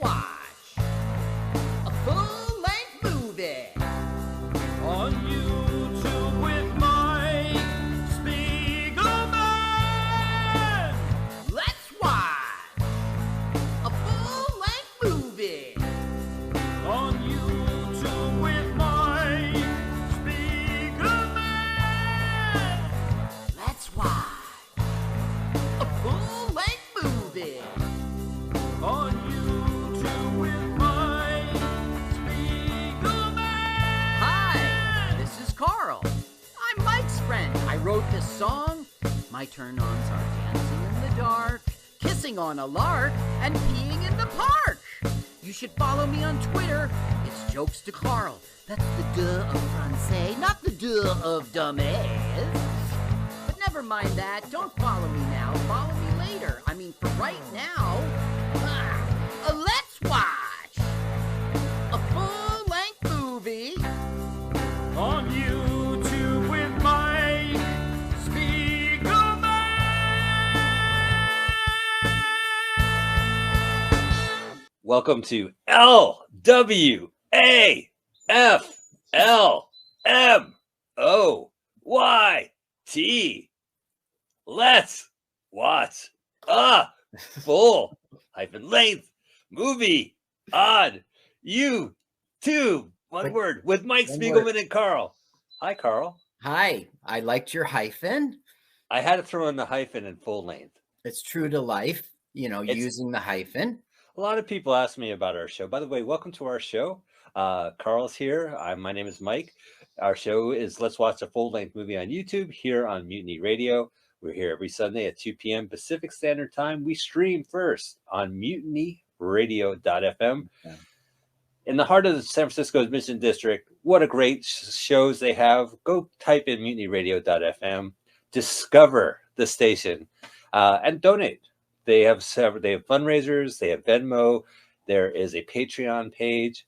watch a full-length movie on YouTube with Mike Spiegelman. Let's watch a full-length movie On YouTube with Mike Spiegelman. Let's watch a full-length movie On YouTube with Mike Spiegelman. Hi, this is Carl. I'm Mike's friend. I wrote this song. My turn-ons are dancing in the dark, kissing on a lark, and peeing in the park. You should follow me on Twitter. It's Jokes to Carl. That's the duh of Francais, not the duh of dumbass. But never mind that. Don't follow me now. Follow me later. I mean, for right now, let's watch a full-length movie On YouTube with Mike Spiegelman. Welcome to LWAFLMOYT. Let's watch a full-length movie on YouTube. One word with Mike One Spiegelman word. and Carl. Hi, Carl. Hi, I liked your hyphen. I had to throw in the hyphen in full length. It's true to life, It's- using the hyphen. A lot of people ask me about our show. By the way, welcome to our show. Carl's here. My name is Mike. Our show is Let's Watch a Full-Length Movie on YouTube here on Mutiny Radio. We're here every Sunday at 2 p.m. Pacific Standard Time. We stream first on mutinyradio.fm. Yeah. In the heart of the San Francisco's Mission District, what a great shows they have. Go type in mutinyradio.fm, discover the station, and donate. They have fundraisers, they have Venmo, there is a Patreon page.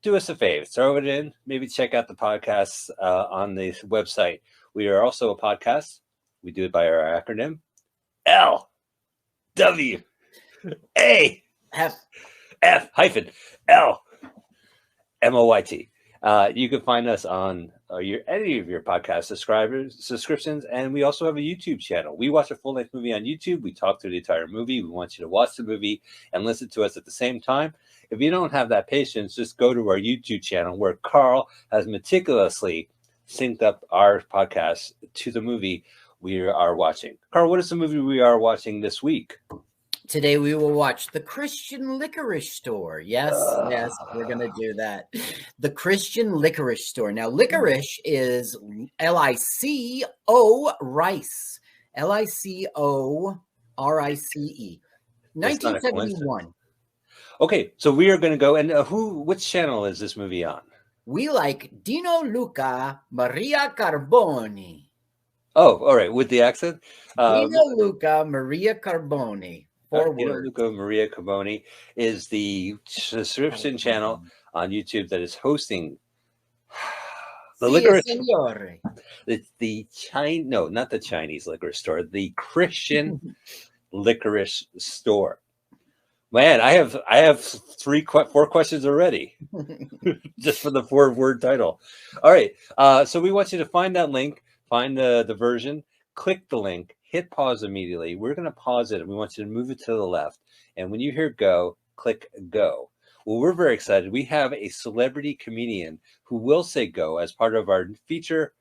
Do us a favor, throw it in, maybe check out the podcasts on the website. We are also a podcast. We do it by our acronym, LWAFL. MOYT. You can find us on any of your podcast subscriptions, and we also have a YouTube channel. We watch a full-length movie on YouTube. We talk through the entire movie. We want you to watch the movie and listen to us at the same time. If you don't have that patience, just go to our YouTube channel where Carl has meticulously synced up our podcast to the movie we are watching. Carl, what is the movie we are watching this week? Today we will watch The Christian Licorice Store. Yes, we're going to do that. The Christian Licorice Store. Now, licorice is L-I-C-O rice. L-I-C-O-R-I-C-E. That's not a 1971. Okay, so we are going to go, and which channel is this movie on? We like Dino Luca Maria Carboni. Oh, all right, with the accent? Dino Luca Maria Carboni. Luca Maria Carboni is the subscription channel on YouTube that is hosting the licorice. No, not the Chinese liquor store, the Christian Licorice Store. Man, I have 4 questions already, just for the 4-word title. All right, so we want you to find that link, find the version, click the link. Hit pause immediately. We're going to pause it, and we want you to move it to the left. And when you hear go, click go. Well, we're very excited. We have a celebrity comedian who will say go as part of our feature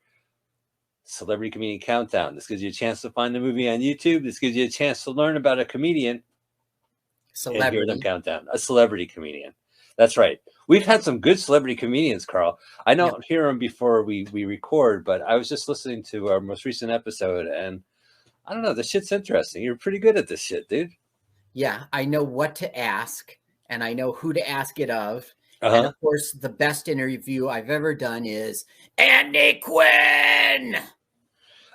Celebrity Comedian Countdown. This gives you a chance to find the movie on YouTube. This gives you a chance to learn about a comedian and hear them count down. A celebrity comedian. That's right. We've had some good celebrity comedians, Carl. I don't hear them before we record, but I was just listening to our most recent episode, and I don't know. This shit's interesting. You're pretty good at this shit, dude. Yeah, I know what to ask, and I know who to ask it of. And of course, the best interview I've ever done is Andy Quinn.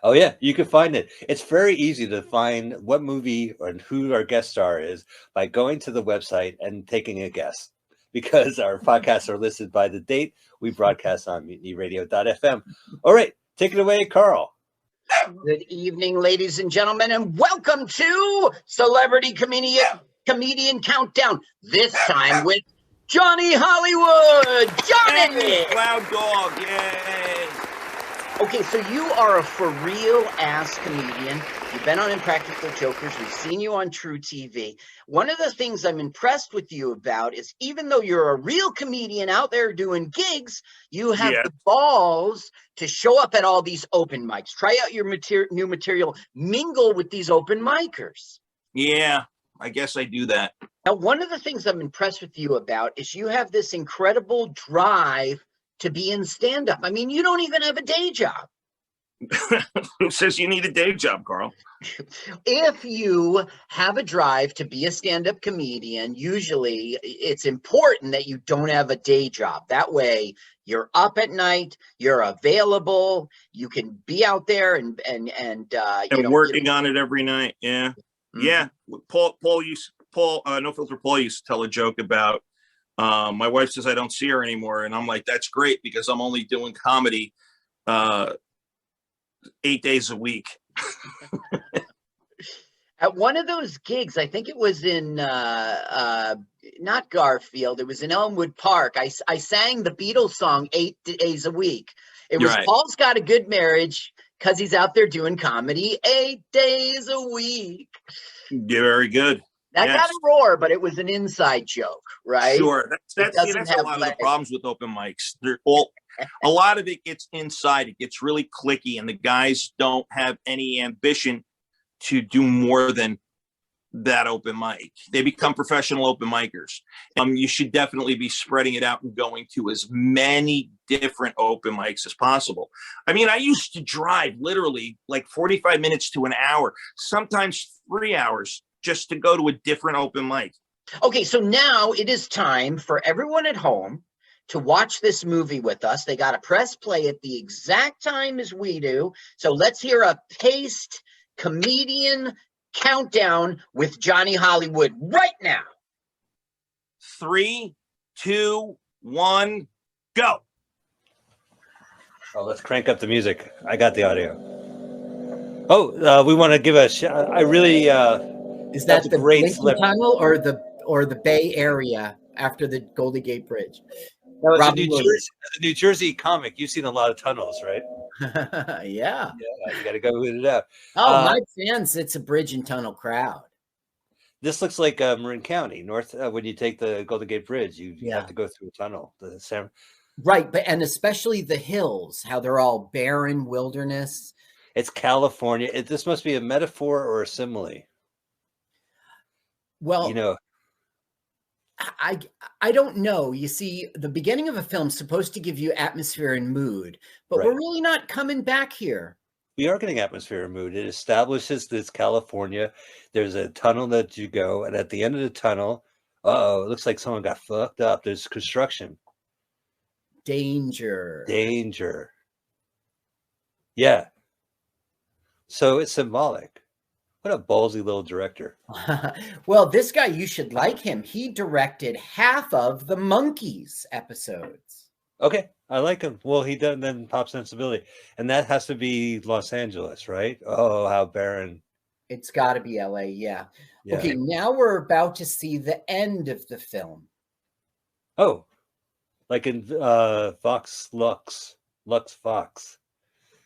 Oh, yeah. You can find it. It's very easy to find what movie and who our guest star is by going to the website and taking a guess, because our podcasts are listed by the date we broadcast on mutinyradio.fm. All right. Take it away, Carl. Good evening, ladies and gentlemen, and welcome to Celebrity Comedian Comedian Countdown, this time with Johnny Hollywood. Johnny! Hey, Loud Dog, yay! Okay, so you are a for real ass comedian. You've been on Impractical Jokers. We've seen you on True TV. One of the things I'm impressed with you about is even though you're a real comedian out there doing gigs, you have the balls to show up at all these open mics. Try out your new material, mingle with these open micers. Yeah, I guess I do that. Now, one of the things I'm impressed with you about is you have this incredible drive to be in stand-up. I mean, you don't even have a day job. Who says you need a day job, Carl? If you have a drive to be a stand-up comedian, usually it's important that you don't have a day job. That way you're up at night, you're available, you can be out there and working on it every night. Yeah. Mm-hmm. Yeah. Paul, No Filter Paul used to tell a joke about my wife says I don't see her anymore. And I'm like, that's great because I'm only doing comedy 8 days a week. At one of those gigs, I think it was in not Garfield, it was in Elmwood Park. I sang the Beatles song 8 days a week. It was right. Paul's Got a Good Marriage because he's out there doing comedy 8 days a week. Yeah, very good. That got a roar, but it was an inside joke, right? Sure. That's a lot of the problems with open mics. A lot of it gets inside. It gets really cliquey, and the guys don't have any ambition to do more than that open mic. They become professional open micers. You should definitely be spreading it out and going to as many different open mics as possible. I mean, I used to drive literally like 45 minutes to an hour, sometimes 3 hours, just to go to a different open mic. Okay, so now it is time for everyone at home to watch this movie with us. They got to press play at the exact time as we do. So let's hear a paced comedian countdown with Johnny Hollywood right now. 3, 2, 1, go. Oh, let's crank up the music. I got the audio. Oh, we want to give a shout. I really... Is that the Lincoln Tunnel or the Bay Area after the Golden Gate Bridge? No, it's a New Jersey comic. You've seen a lot of tunnels, right? Yeah. You got to go with it out. Oh, my fans, it's a bridge and tunnel crowd. This looks like Marin County, north. When you take the Golden Gate Bridge, you have to go through a tunnel. Right, and especially the hills, how they're all barren wilderness. It's California. This must be a metaphor or a simile. Well, I don't know. You see, the beginning of a film is supposed to give you atmosphere and mood, but we're really not coming back here. We are getting atmosphere and mood. It establishes this California. There's a tunnel that you go, and at the end of the tunnel, it looks like someone got fucked up. There's construction. Danger. Yeah. So it's symbolic. What a ballsy little director. Well, this guy, you should like him. He directed half of the Monkees episodes. Okay, I like him. Well, he done then Pop Sensibility. And that has to be Los Angeles, right? Oh, how barren. It's got to be LA, yeah. Okay, now we're about to see the end of the film. Oh, like in Vox Lux Fox.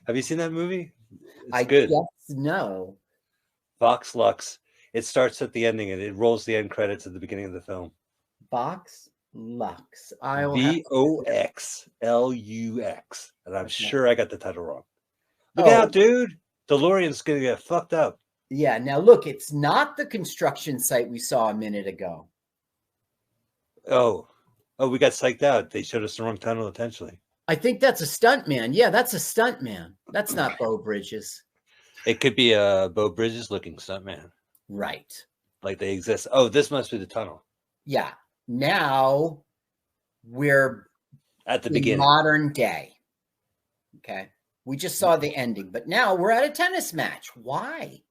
Have you seen that movie? It's good. Guess no. Vox Lux. It starts at the ending and it rolls the end credits at the beginning of the film. Vox Lux. VOXLUX. And I'm sure I got the title wrong. Look out, dude. DeLorean's going to get fucked up. Yeah. Now, look, it's not the construction site we saw a minute ago. Oh, we got psyched out. They showed us the wrong tunnel intentionally. I think that's a stunt man. Yeah, that's a stunt man. That's not Beau Bridges. It could be a Beau Bridges looking stuntman. Right. Like they exist. Oh, this must be the tunnel. Yeah. Now we're at the beginning. Modern day. Okay. We just saw the ending, but now we're at a tennis match. Why?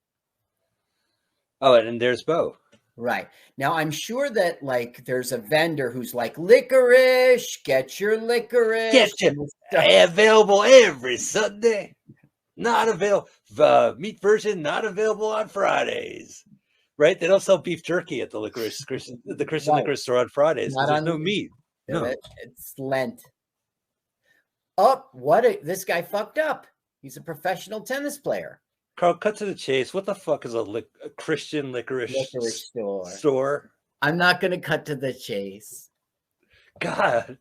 Oh, and there's Beau. Right. Now I'm sure that like there's a vendor who's like, licorice, get your licorice. Get your available every Sunday. Not available. Meat version not available on Fridays. Right? They don't sell beef jerky at the Christian Right. liquor store on Fridays because Not there's on no meat. No. It's Lent. This guy fucked up. He's a professional tennis player. Carl, cut to the chase. What the fuck is a Christian licorice store? I'm not going to cut to the chase. God.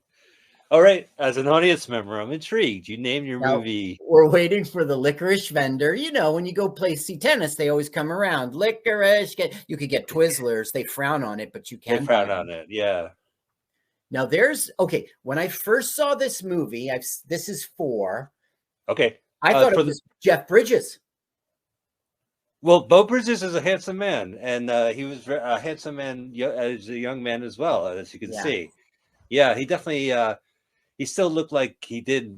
All right. As an audience member, I'm intrigued. You named your movie. We're waiting for the licorice vendor. You know, when you go see tennis, they always come around. Licorice. You could get Twizzlers. They frown on it, but you can. They frown on it. Yeah. Now when I first saw this movie, this is 4. Okay. I thought it was Jeff Bridges. Well, Bo Bridges is a handsome man, and he was a handsome man as a young man as well, as you can see. Yeah, he definitely, he still looked like he did,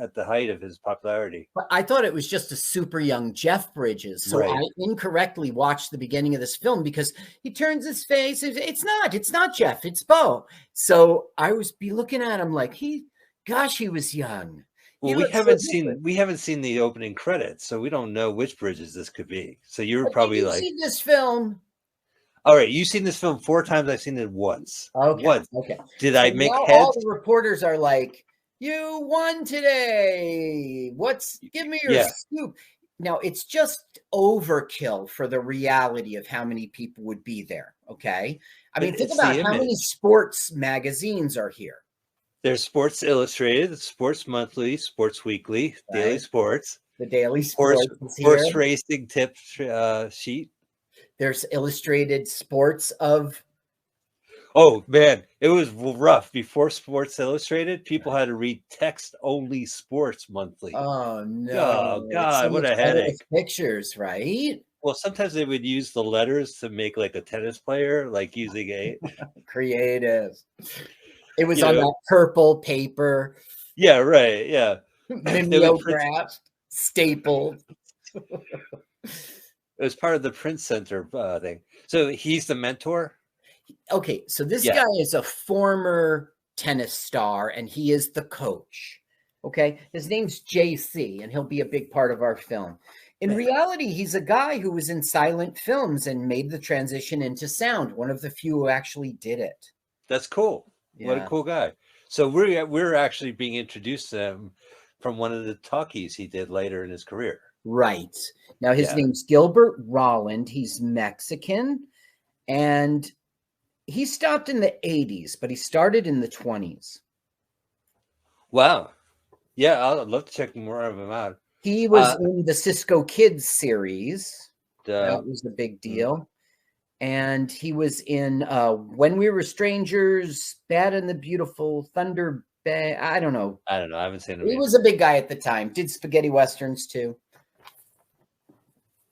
at the height of his popularity. But I thought it was just a super young Jeff Bridges. So I incorrectly watched the beginning of this film because he turns his face. It's not Jeff, it's Bo. So I was looking at him like he was young. Well, we haven't seen the opening credits, so we don't know which Bridges this could be. So you were probably like, seen this film. All right, you've seen this film 4 times. I've seen it once. Okay. Once. Okay. Did I make heads? All the reporters are like, "You won today. Give me your scoop." Now it's just overkill for the reality of how many people would be there. Okay. I mean, think about how many sports magazines are here. There's Sports Illustrated, Sports Monthly, Sports Weekly, Daily Sports, the Daily Sports Racing tip sheet. There's Illustrated Sports of. Oh man, it was rough before Sports Illustrated. People had to read text-only Sports Monthly. Oh no! Oh God, what a headache! Pictures, right? Well, sometimes they would use the letters to make like a tennis player, like using a creative. It was on that purple paper. Yeah, right. Yeah. Mimeographed, stapled. It was part of the Print Center thing. So he's the mentor? Okay, so this guy is a former tennis star, and he is the coach. Okay, his name's JC, and he'll be a big part of our film. In reality, he's a guy who was in silent films and made the transition into sound, one of the few who actually did it. That's cool. Yeah. What a cool guy. So we're actually being introduced to him from one of the talkies he did later in his career. Right. Now his name's Gilbert Rolland. He's Mexican, and he stopped in the 80s, but he started in the 20s. Wow. Yeah, I'd love to check more of him out. He was in the Cisco Kids series. That was a big deal. And he was in When We Were Strangers, Bad and the Beautiful, Thunder Bay. I don't know. I haven't seen him. He was a big guy at the time. Did spaghetti westerns too.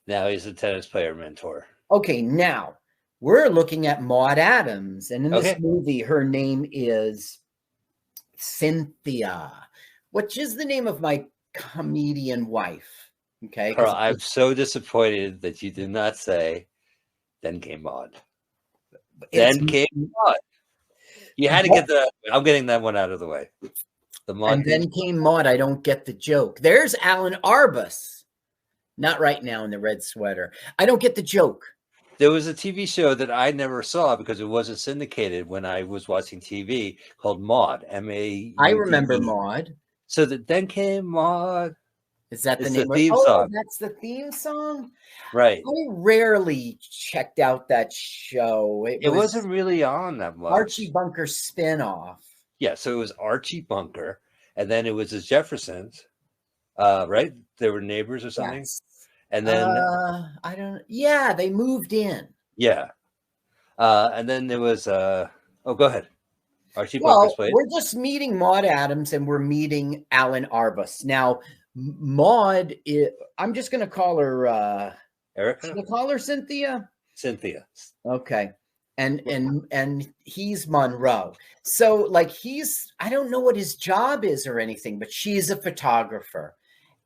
Now he's a tennis player mentor. Okay, now we're looking at Maude Adams. And in this movie, her name is Cynthia, which is the name of my comedian wife. Okay. Carl, I'm so disappointed that you did not say Then Came Maude. Then Came Maude. You had to get I'm getting that one out of the way. And Then Came Maude. I don't get the joke. There's Alan Arbus. Not right now in the red sweater. I don't get the joke. There was a TV show that I never saw because it wasn't syndicated when I was watching TV called Maude. M-A-U-D-E. I remember Maude. So Then Came Maude. Is that the name? The theme song. That's the theme song? Right. I rarely checked out that show. It wasn't really on that much. Archie Bunker spinoff. Yeah, so it was Archie Bunker, and then it was the Jeffersons, right? They were neighbors or something. Yes. And then I don't. Yeah, they moved in. Yeah, and then there was. Go ahead. Archie Bunker's place. We're just meeting Maude Adams, and we're meeting Alan Arbus. Now, Maude, I'm just going to call her Erica. Should I call her Cynthia? Cynthia. Okay. And he's Monroe. So like I don't know what his job is or anything, but she's a photographer.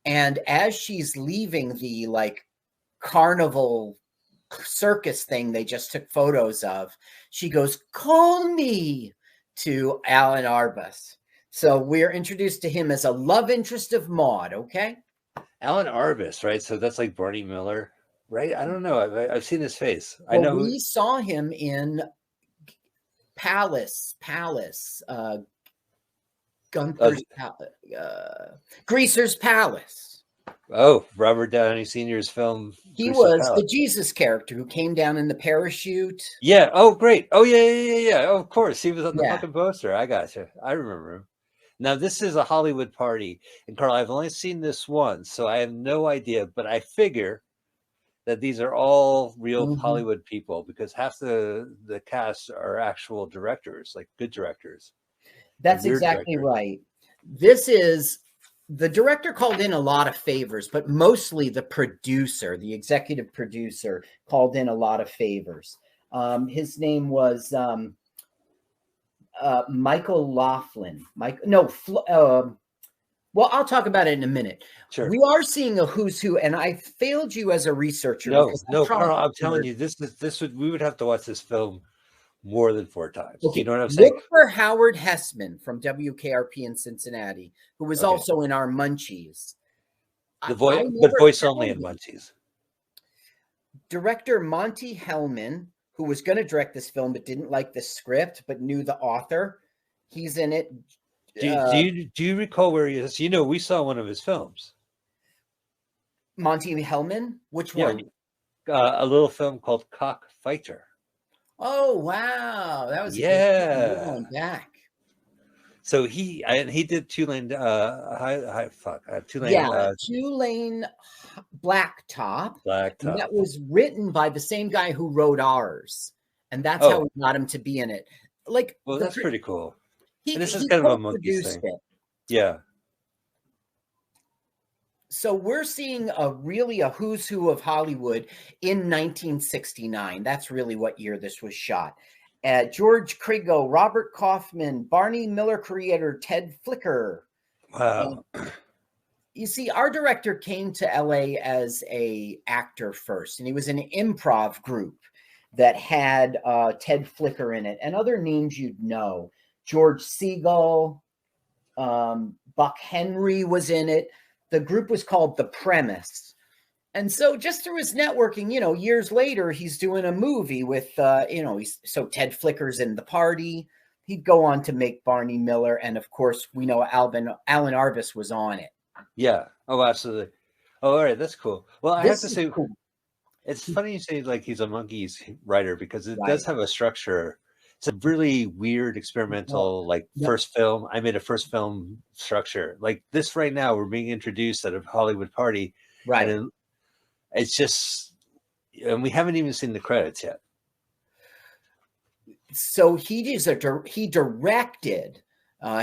And as she's leaving the like carnival circus thing they just took photos of, she goes, "Call me," to Alan Arbus. So we're introduced to him as a love interest of Maude, okay? Alan Arbus, right? So that's like Barney Miller. right? I don't know. I've seen his face. I Well, know. we saw him in Palace, Gunther's, Greaser's Palace. Oh, Robert Downey Sr.'s film. He Greaser's was Palace. the Jesus character who came down in the parachute. Yeah. Oh, great. Oh, yeah. Oh, of course. He was on the Yeah. fucking poster. I gotcha. I remember him. Now, this is a Hollywood party. And Carl, I've only seen this once, so I have no idea. But I figure that these are all real Hollywood people because half the cast are actual directors, like good directors. That's exactly right. This is the director called in a lot of favors, but mostly the producer, the executive producer, called in a lot of favors. His name was Michael Laughlin. Well, I'll talk about it in a minute. Sure. We are seeing a who's who, and I failed you as a researcher. No, Carl, I'm telling you, we would have to watch this film more than 4 times. Okay. Do you know what I'm saying? Look for Howard Hessman from WKRP in Cincinnati, who was also in our Munchies. But voice only in Munchies. Director Monty Hellman, who was going to direct this film but didn't like the script but knew the author, he's in it. Do you recall where he is? You know, we saw one of his films. Monty Hellman? Which one? A little film called Cockfighter. Oh wow, that was going back. So he did Two-Lane Two-Lane Blacktop. And that was written by the same guy who wrote ours, and that's how we got him to be in it. Like, well, that's pretty cool. This is kind of a monkey thing. Yeah. So we're seeing a who's who of Hollywood in 1969. That's really what year this was shot. George Krigo, Robert Kaufman, Barney Miller creator Ted Flicker. Wow. You see, our director came to LA as a actor first, and he was in an improv group that had Ted Flicker in it and other names you'd know. George Segal, Buck Henry was in it. The group was called The Premise. And so just through his networking, years later, he's doing a movie with, so Ted Flicker's in The Party. He'd go on to make Barney Miller. And of course, we know Alan Arbus was on it. Yeah. Oh, absolutely. Oh, all right. That's cool. Well, I have to say, it's funny you say like he's a Monkees writer because it does have a structure. It's a really weird experimental, first film. I made a first film structure like this right now. We're being introduced at a Hollywood party. Right. And it's just, and we haven't even seen the credits yet. So he directed,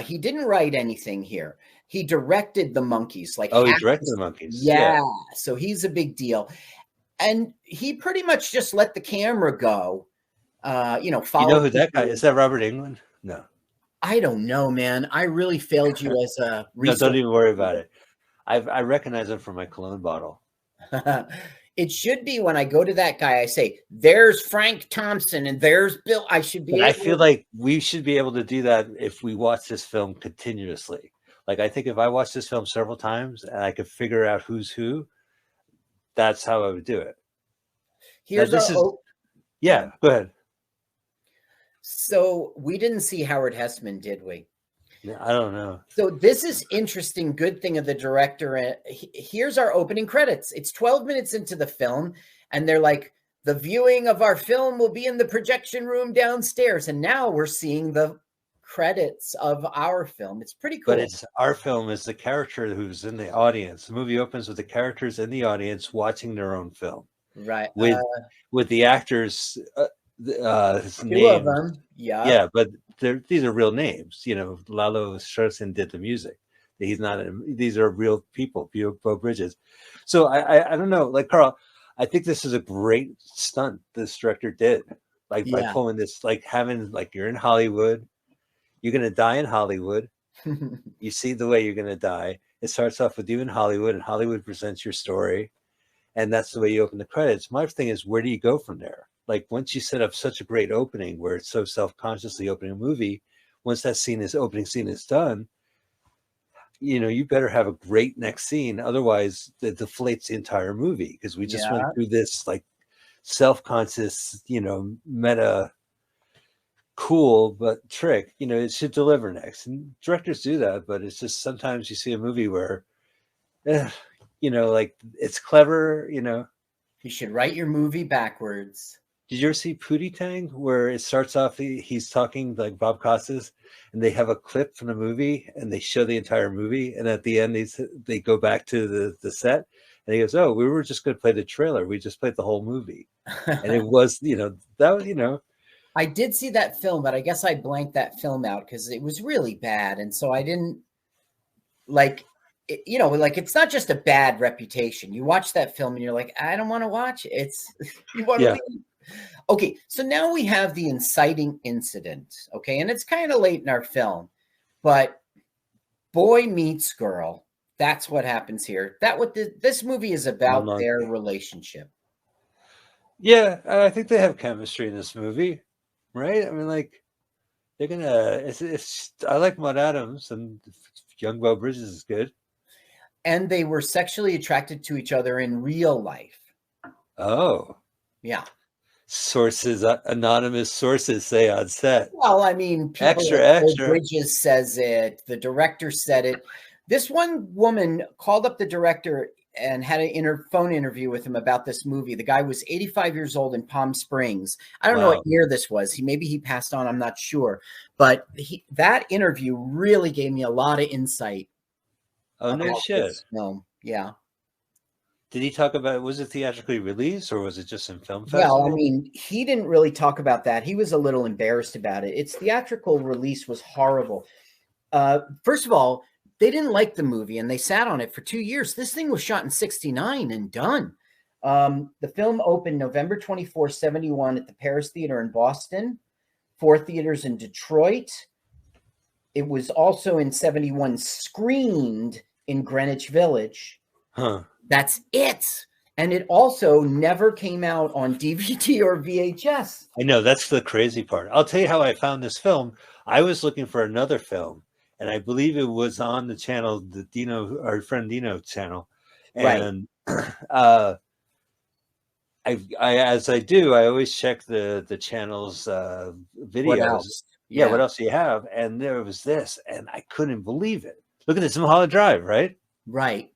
he didn't write anything here. He directed the Monkees. He directed the Monkees. Yeah. So he's a big deal. And he pretty much just let the camera go. Follow. You know who that guy is? That Robert Englund? No. I don't know, man. I really failed you as a researcher. No, don't even worry about it. I recognize him from my cologne bottle. It should be when I go to that guy, I say, there's Frank Thompson and there's Bill. I feel like we should be able to do that if we watch this film continuously. Like, I think if I watch this film several times and I could figure out who's who, that's how I would do it. Go ahead. So we didn't see Howard Hessman, did we? I don't know. So this is interesting. Good thing of the director. Here's our opening credits. It's 12 minutes into the film, and they're like, the viewing of our film will be in the projection room downstairs. And now we're seeing the credits of our film. It's pretty cool. But it's our film is the character who's in the audience. The movie opens with the characters in the audience watching their own film. Right. With the actors, two of them. Yeah. Yeah, but these are real names. Lalo Schwartzen did the music. He's not. These are real people. Bo Bridges. So I don't know. Like Carl, I think this is a great stunt this director did. By pulling this, having you're in Hollywood, you're gonna die in Hollywood. You see the way you're gonna die. It starts off with you in Hollywood, and Hollywood presents your story, and that's the way you open the credits. My thing is, where do you go from there? Like once you set up such a great opening where it's so self-consciously opening a movie, once that opening scene is done, you better have a great next scene, otherwise it deflates the entire movie, because we just went through this like self-conscious, meta cool but trick. It should deliver next, and directors do that. But it's just sometimes you see a movie where like it's clever. You should write your movie backwards. Did you ever see Pootie Tang, where it starts off he's talking like Bob Costas, and they have a clip from the movie and they show the entire movie, and at the end they go back to the set, and he goes, "Oh, we were just going to play the trailer. We just played the whole movie," and it was that was I did see that film, but I guess I blanked that film out because it was really bad, and so I didn't like. Like it's not just a bad reputation. You watch that film and you're like, I don't want to watch it. You want to leave. Okay, so now we have the inciting incident. Okay, and it's kind of late in our film, but boy meets girl. That's what happens here. This movie is about their relationship. Yeah, I think they have chemistry in this movie, right? I mean, like they're gonna. I like Maud Adams, and young Beau Bridges is good. And they were sexually attracted to each other in real life. Oh. Yeah. Sources, anonymous sources say on set. Well, I mean, people extra. Bridges says it. The director said it. This one woman called up the director and had a phone interview with him about this movie. The guy was 85 years old in Palm Springs. I don't know what year this was. Maybe he passed on. I'm not sure. But that interview really gave me a lot of insight. Oh, no shit. No, yeah. Did he talk about, was it theatrically released or was it just in film festival? Well, I mean, he didn't really talk about that. He was a little embarrassed about it. Its theatrical release was horrible. First of all, they didn't like the movie and they sat on it for 2 years. This thing was shot in 1969 and done. The film opened November 24, 1971 at the Paris Theater in Boston, 4 theaters in Detroit. It was also in 1971 screened in Greenwich Village. Huh. That's it. And it also never came out on DVD or VHS. I know, that's the crazy part. I'll tell you how I found this film. I was looking for another film, and I believe it was on the channel, the Dino, our friend Dino channel. And I as I do, I always check the channel's videos. What else? Yeah, what else do you have? And there was this, and I couldn't believe it. Look at this, Mulholland Drive, right? Right.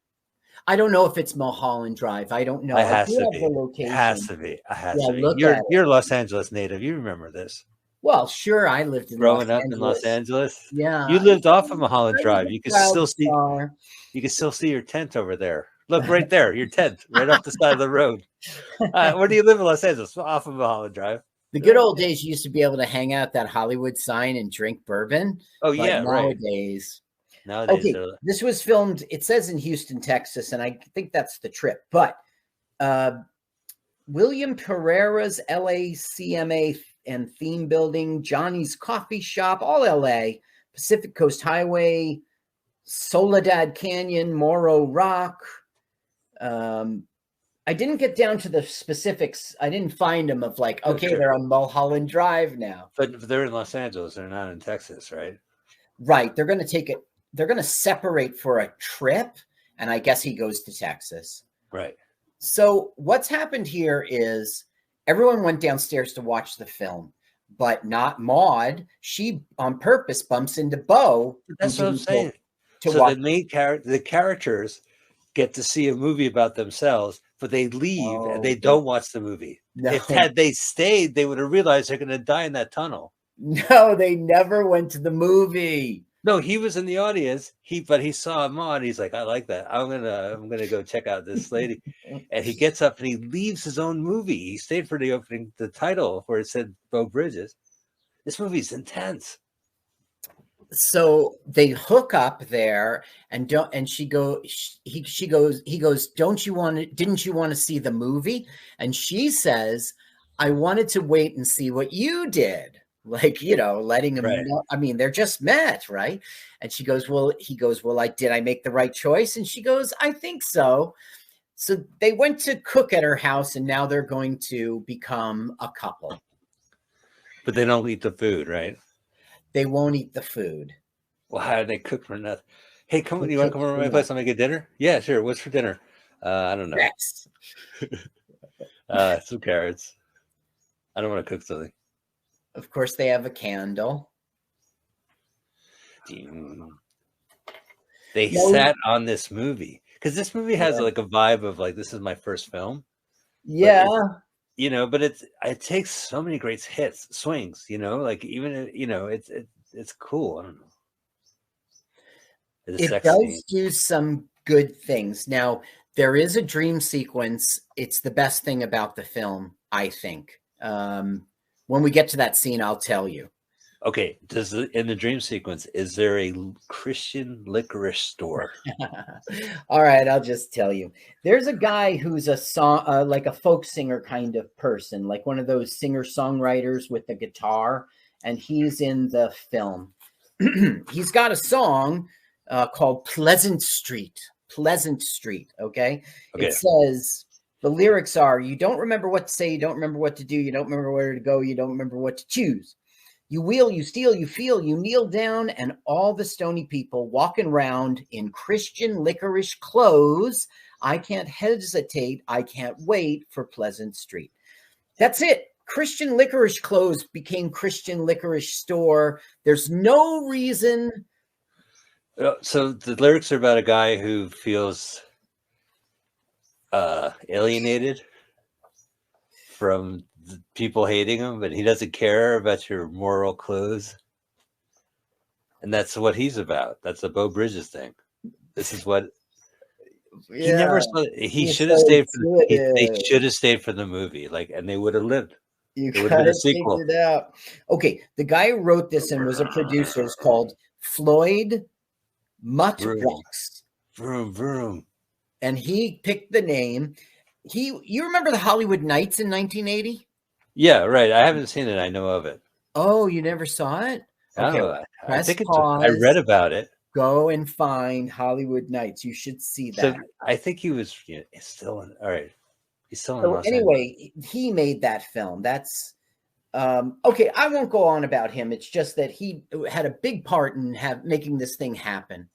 I don't know if it's Mulholland Drive. I don't know. It has to be. It has to be. It has to be. You're a Los Angeles native. You remember this. Well, sure. I lived in growing up in Los Angeles. Yeah. You lived off of Mulholland Drive. You can still see your tent over there. Look right there, your tent, right off the side of the road. Where do you live in Los Angeles? Off of Mulholland Drive. The good old days, you used to be able to hang out that Hollywood sign and drink bourbon. Oh, yeah, nowadays, right. Okay, this was filmed, it says in Houston, Texas, and I think that's the trip. But William Pereira's LACMA and theme building, Johnny's Coffee Shop, all LA, Pacific Coast Highway, Soledad Canyon, Morro Rock. I didn't get down to the specifics. I didn't find them of like, okay, they're on Mulholland Drive now. But they're in Los Angeles. They're not in Texas, right? Right. They're going to take it. They're going to separate for a trip. And I guess he goes to Texas. Right. So what's happened here is everyone went downstairs to watch the film, but not Maud. She on purpose bumps into Beau. That's what I'm saying. The characters get to see a movie about themselves, but they leave and they don't watch the movie. No. If had they stayed, they would have realized they're going to die in that tunnel. No, they never went to the movie. No, he was in the audience. But he saw Maud. He's like, I like that. I'm gonna go check out this lady. And he gets up and he leaves his own movie. He stayed for the title where it said Beau Bridges. This movie's intense. So they hook up there and he goes, didn't you want to see the movie? And she says, I wanted to wait and see what you did. Like, letting him know. I mean, they're just met, right? And he goes, well, did I make the right choice? And she goes, I think so. So they went to cook at her house and now they're going to become a couple. But they don't eat the food, right? They won't eat the food. Well, how do they cook for nothing? Hey, come on, you want to come over to my place? I'll make a dinner. Yeah, sure. What's for dinner? I don't know. Yes. Some carrots. I don't want to cook something. Of course, they have a candle. They sat on this movie because this movie has like a vibe of like, this is my first film. Yeah. You know, but it takes so many great hits, swings, you know, like even, you know, it's cool. I don't know. It does do some good things. Now, there is a dream sequence. It's the best thing about the film, I think. When we get to that scene, I'll tell you. Okay. In the dream sequence, is there a Christian licorice store? All right, I'll just tell you. There's a guy who's a song, like a folk singer kind of person, like one of those singer-songwriters with the guitar, and he's in the film. He's got a song called Pleasant Street. Pleasant Street, okay? It says, the lyrics are, you don't remember what to say, you don't remember what to do, you don't remember where to go, you don't remember what to choose. You wheel, you steal, you feel, you kneel down, and all the stony people walking around in Christian licorice clothes. I can't hesitate, I can't wait for Pleasant Street. That's it. Christian licorice clothes became Christian licorice store. There's no reason. So the lyrics are about a guy who feels alienated from people hating him, but he doesn't care about your moral clothes. And that's what he's about. That's the Bo Bridges thing. This is what he never saw. He should have stayed for they should have stayed for the movie, like, and they would have lived. You gotta figure it out. Okay, the guy who wrote this and was a producer is called Floyd Mutbrooks. Vroom vroom. And he picked the name. You remember the Hollywood Nights in 1980? Yeah, right. I haven't seen it. I know of it. Oh, you never saw it? Okay. Oh, I think I read about it. Go and find Hollywood Nights. You should see that. So I think he was still in. All right. He's still in. So anyway, he made that film. That's okay. I won't go on about him. It's just that he had a big part in making this thing happen.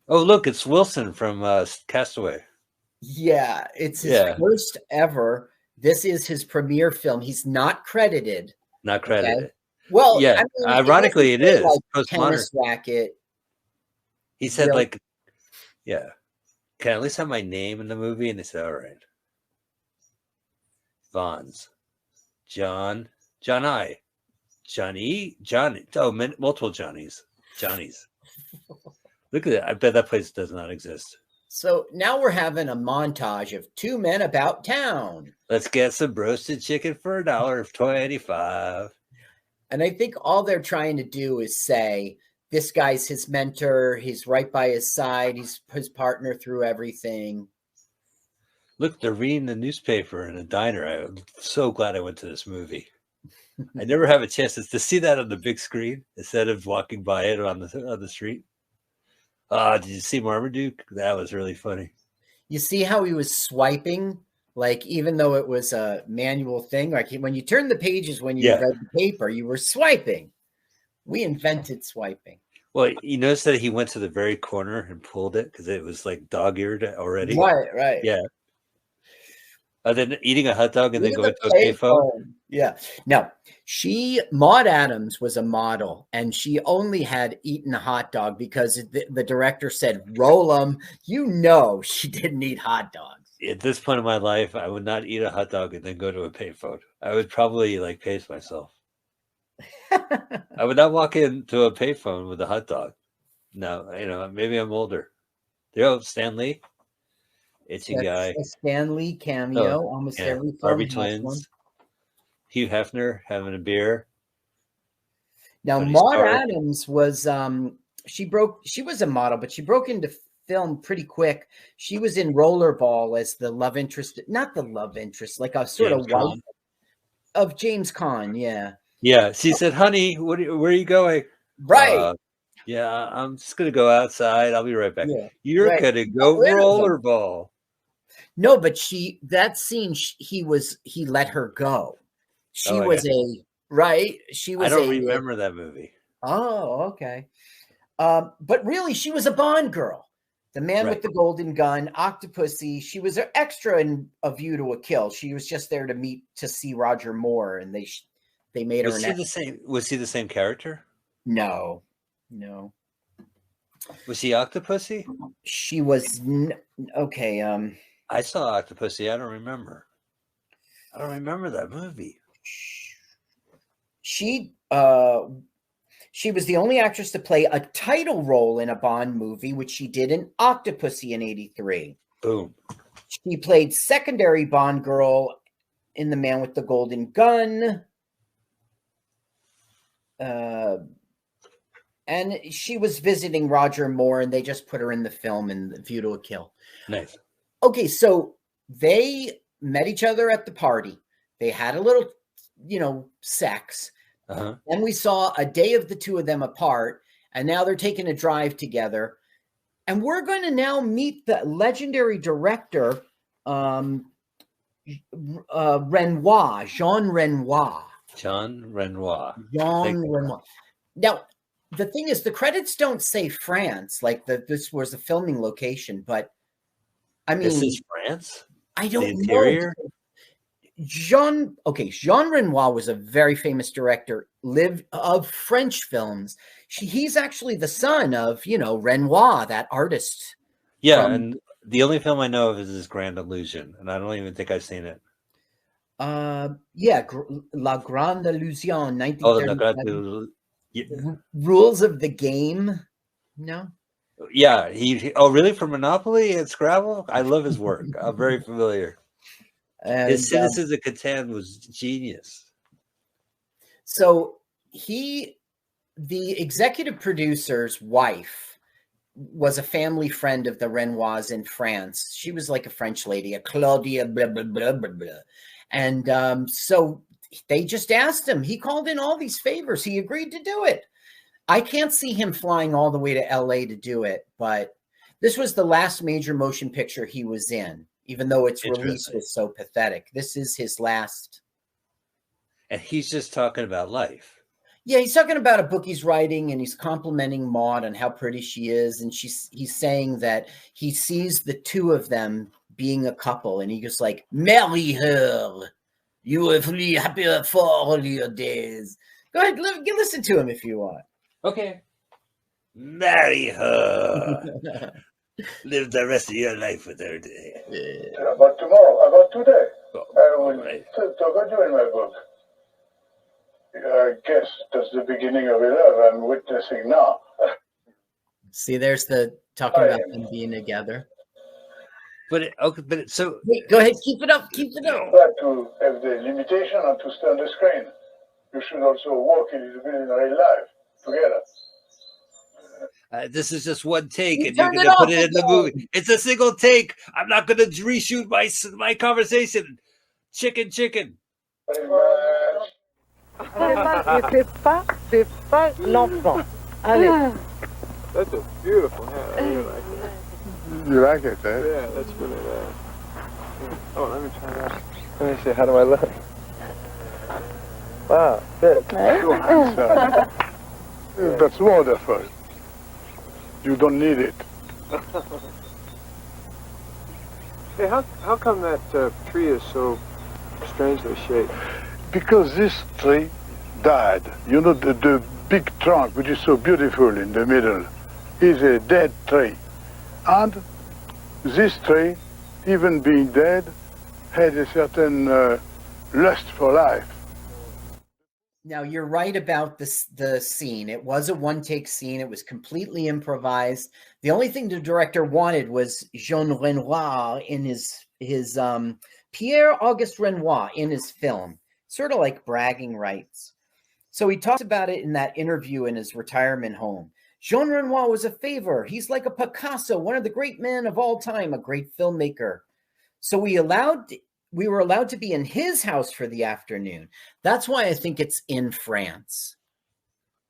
Oh, look, it's Wilson from Castaway. Yeah, it's his first ever. This is his premiere film. He's not credited. Not credited. Okay? Well, yeah. I mean, ironically, it is like tennis racket. He said, like, yeah, can I at least have my name in the movie? And they said, all right. Vaughn's, Johnny. Oh, multiple Johnnies. Look at that. I bet that place does not exist. So now we're having a montage of two men about town. Let's get some roasted chicken for $1.25. And I think all they're trying to do is say, this guy's his mentor. He's right by his side. He's his partner through everything. Look, they're reading the newspaper in a diner. I'm so glad I went to this movie. I never have a chance to see that on the big screen instead of walking by it on the street. Did you see Marmaduke? That was really funny. You see how he was swiping? Like, even though it was a manual thing, like when you turn the pages, when you read the paper, you were swiping. We invented swiping. Well, you notice that he went to the very corner and pulled it because it was like dog-eared already. Right. Yeah. Then eating a hot dog and then going to a payphone. Yeah. Now, Maud Adams was a model, and she only had eaten a hot dog because the director said, roll them. You know, she didn't eat hot dogs. At this point in my life, I would not eat a hot dog and then go to a payphone. I would probably like pace myself. I would not walk into a payphone with a hot dog. No, maybe I'm older. There, Stan Lee. Itchy guy. A Stan Lee cameo. Almost every film. Barbie Twins. Hugh Hefner having a beer. Now, Maud Adams was she was a model, but she broke into film pretty quick. She was in Rollerball as the love interest, not the love interest, like a sort of wife of James Caan. Yeah. Yeah. She said, honey, where are you going? Right. Yeah, I'm just going to go outside. I'll be right back. Yeah, You're going to go rollerball. No, but that scene, he let her go. She was She was I don't remember that movie. Oh, okay. But really, she was a Bond girl. The Man with the Golden Gun, Octopussy. She was an extra in A View to a Kill. She was just there to see Roger Moore, and they made her. Was he the same character? No. Was he Octopussy? She was okay. I saw Octopussy. I don't remember that movie. She was the only actress to play a title role in a Bond movie, which she did in Octopussy in '83. Boom. She played secondary Bond girl in The Man with the Golden Gun. And she was visiting Roger Moore, and they just put her in the film in The View to a Kill. Nice. Okay, so they met each other at the party. They had a little, sex. Uh-huh. Then we saw a day of the two of them apart, and now they're taking a drive together. And we're going to now meet the legendary director, Renoir, Jean Renoir. Jean Renoir. Now, the thing is, the credits don't say France, like this was a filming location, but I mean, this is France. I don't know. Interior? Jean Renoir was a very famous director, lived of French films. He's actually the son of, Renoir, that artist. Yeah, and the only film I know of is this Grand Illusion, and I don't even think I've seen it. Yeah, La Grande Illusion, 1937. Rules of the Game. No. Yeah, really, for Monopoly and Scrabble? I love his work. I'm very familiar. And, his Citizens of Catan was genius. So the executive producer's wife was a family friend of the Renoirs in France. She was like a French lady, a Claudia, blah, blah, blah, blah, blah. And so they just asked him. He called in all these favors. He agreed to do it. I can't see him flying all the way to LA to do it, but this was the last major motion picture he was in, even though its release was so pathetic. This is his last. And he's just talking about life. Yeah, he's talking about a book he's writing, and he's complimenting Maud on how pretty she is. And he's saying that he sees the two of them being a couple, and he goes like, marry her. You will be happier for all your days. Go ahead, listen to him if you want. Okay. Marry her. Live the rest of your life with her. About tomorrow, about today. I will talk about you in my book. I guess that's the beginning of it. I'm witnessing now. See, there's the talking about them being together. Wait, go ahead, keep it up. But to have the limitation and to stay on the screen, you should also walk a little bit in real life together. This is just one take, and you're going to put it in the movie. It's a single take. I'm not going to reshoot my conversation. Chicken. C'est pas l'enfant. Allez. That's a beautiful hat. I really like it. You like it, eh? Yeah, that's really nice. Oh, let me try that. Let me see. How do I look? Wow, fit. That's wonderful. You don't need it. Hey, how come that tree is so strangely shaped? Because this tree died. You know, the big trunk, which is so beautiful in the middle, is a dead tree. And this tree, even being dead, had a certain lust for life. Now, you're right about the scene. It was a one-take scene. It was completely improvised. The only thing the director wanted was Jean Renoir in his Pierre-Auguste Renoir in his film, sort of like bragging rights. So he talks about it in that interview in his retirement home. Jean Renoir was a favor. He's like a Picasso, one of the great men of all time, a great filmmaker. So we were allowed to be in his house for the afternoon. That's why I think it's in France.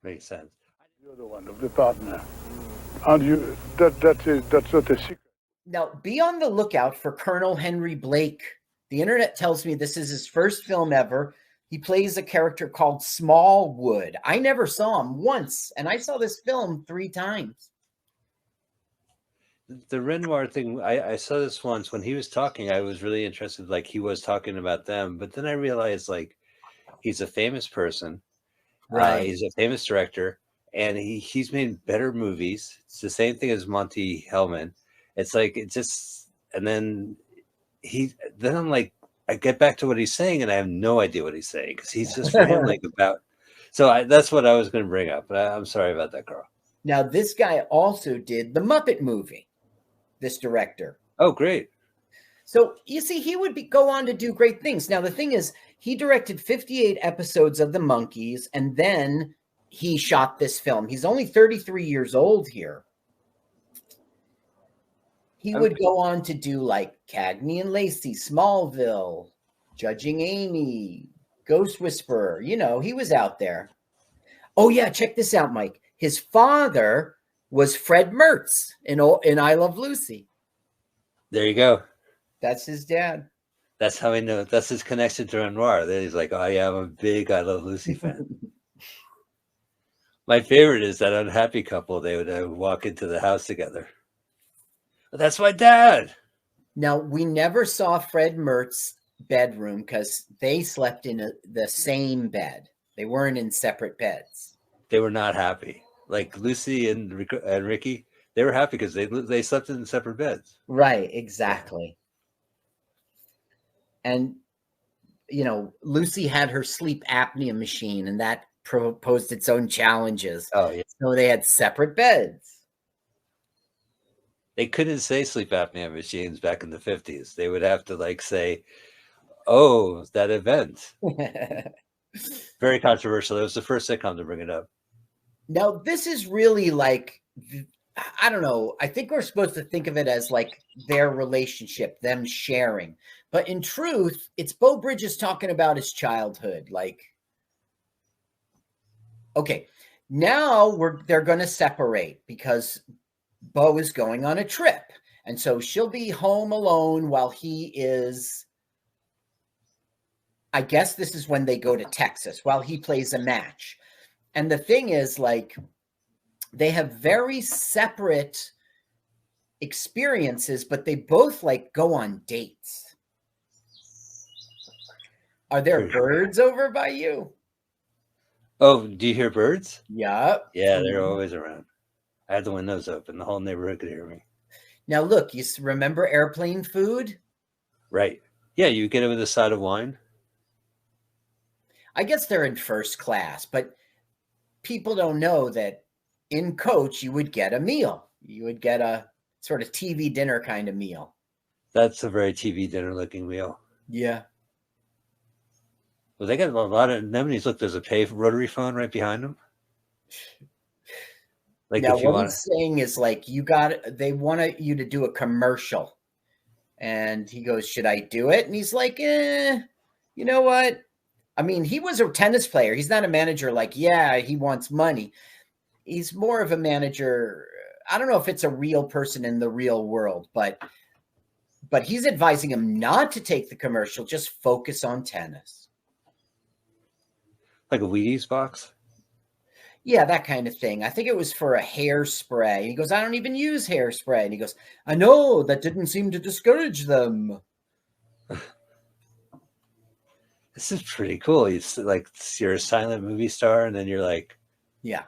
Makes sense. You're the one of the partner. And that's not a secret. Now, be on the lookout for Colonel Henry Blake. The internet tells me this is his first film ever. He plays a character called Smallwood. I never saw him once, and I saw this film 3 times. The Renoir thing, I saw this once when he was talking. I was really interested, like he was talking about them, but then I realized like he's a famous person, Right. he's a famous director, and he's made better movies. It's the same thing as Monty Hellman. It's like it just, and then I'm like, I get back to what he's saying, and I have no idea what he's saying because he's just rambling about. So that's what I was going to bring up, but I'm sorry about that, Carl. Now, this guy also did the Muppet movie. This director. Oh, great. So you see, he would go on to do great things. Now, the thing is, he directed 58 episodes of The Monkees, and then he shot this film. He's only 33 years old here. He would go on to do like Cagney and Lacey, Smallville, Judging Amy, Ghost Whisperer. You know, he was out there. Oh, yeah, check this out, Mike. His father was Fred Mertz in I Love Lucy. There you go. That's his dad. That's how I know. That's his connection to Renoir. Then he's like, oh yeah, I'm a big I Love Lucy fan. My favorite is that unhappy couple. They would walk into the house together. But that's my dad. Now, we never saw Fred Mertz's bedroom because they slept in the same bed. They weren't in separate beds. They were not happy. Like Lucy and Ricky, they were happy because they slept in separate beds. Right, exactly. And, you know, Lucy had her sleep apnea machine, and that posed its own challenges. Oh, yeah. So they had separate beds. They couldn't say sleep apnea machines back in the 50s. They would have to like say, oh, that event. Very controversial. It was the first sitcom to bring it up. Now, this is really like, I don't know. I think we're supposed to think of it as like their relationship, them sharing. But in truth, it's Beau Bridges talking about his childhood. Like, okay, now they're going to separate because Beau is going on a trip. And so she'll be home alone while he is, I guess this is when they go to Texas, while he plays a match. And the thing is, like, they have very separate experiences, but they both like go on dates. Are there birds over by you? Oh, do you hear birds? Yeah. Yeah, they're always around. I had the windows open. The whole neighborhood could hear me. Now, look, you remember airplane food? Right. Yeah, you get it with a side of wine. I guess they're in first class, but people don't know that in coach, you would get a meal. You would get a sort of TV dinner kind of meal. That's a very TV dinner looking meal. Yeah. Well, they got a lot of anemones. Look, there's a pay rotary phone right behind them. Like now, if you what want he's saying is like, they want you to do a commercial. And he goes, should I do it? And he's like, you know what? I mean, he was a tennis player. He's not a manager like, yeah, he wants money. He's more of a manager. I don't know if it's a real person in the real world, but he's advising him not to take the commercial, just focus on tennis. Like a Wheaties box? Yeah, that kind of thing. I think it was for a hairspray. He goes, I don't even use hairspray. And he goes, I know, that didn't seem to discourage them. This is pretty cool. It's like you're a silent movie star, and then you're like, yeah,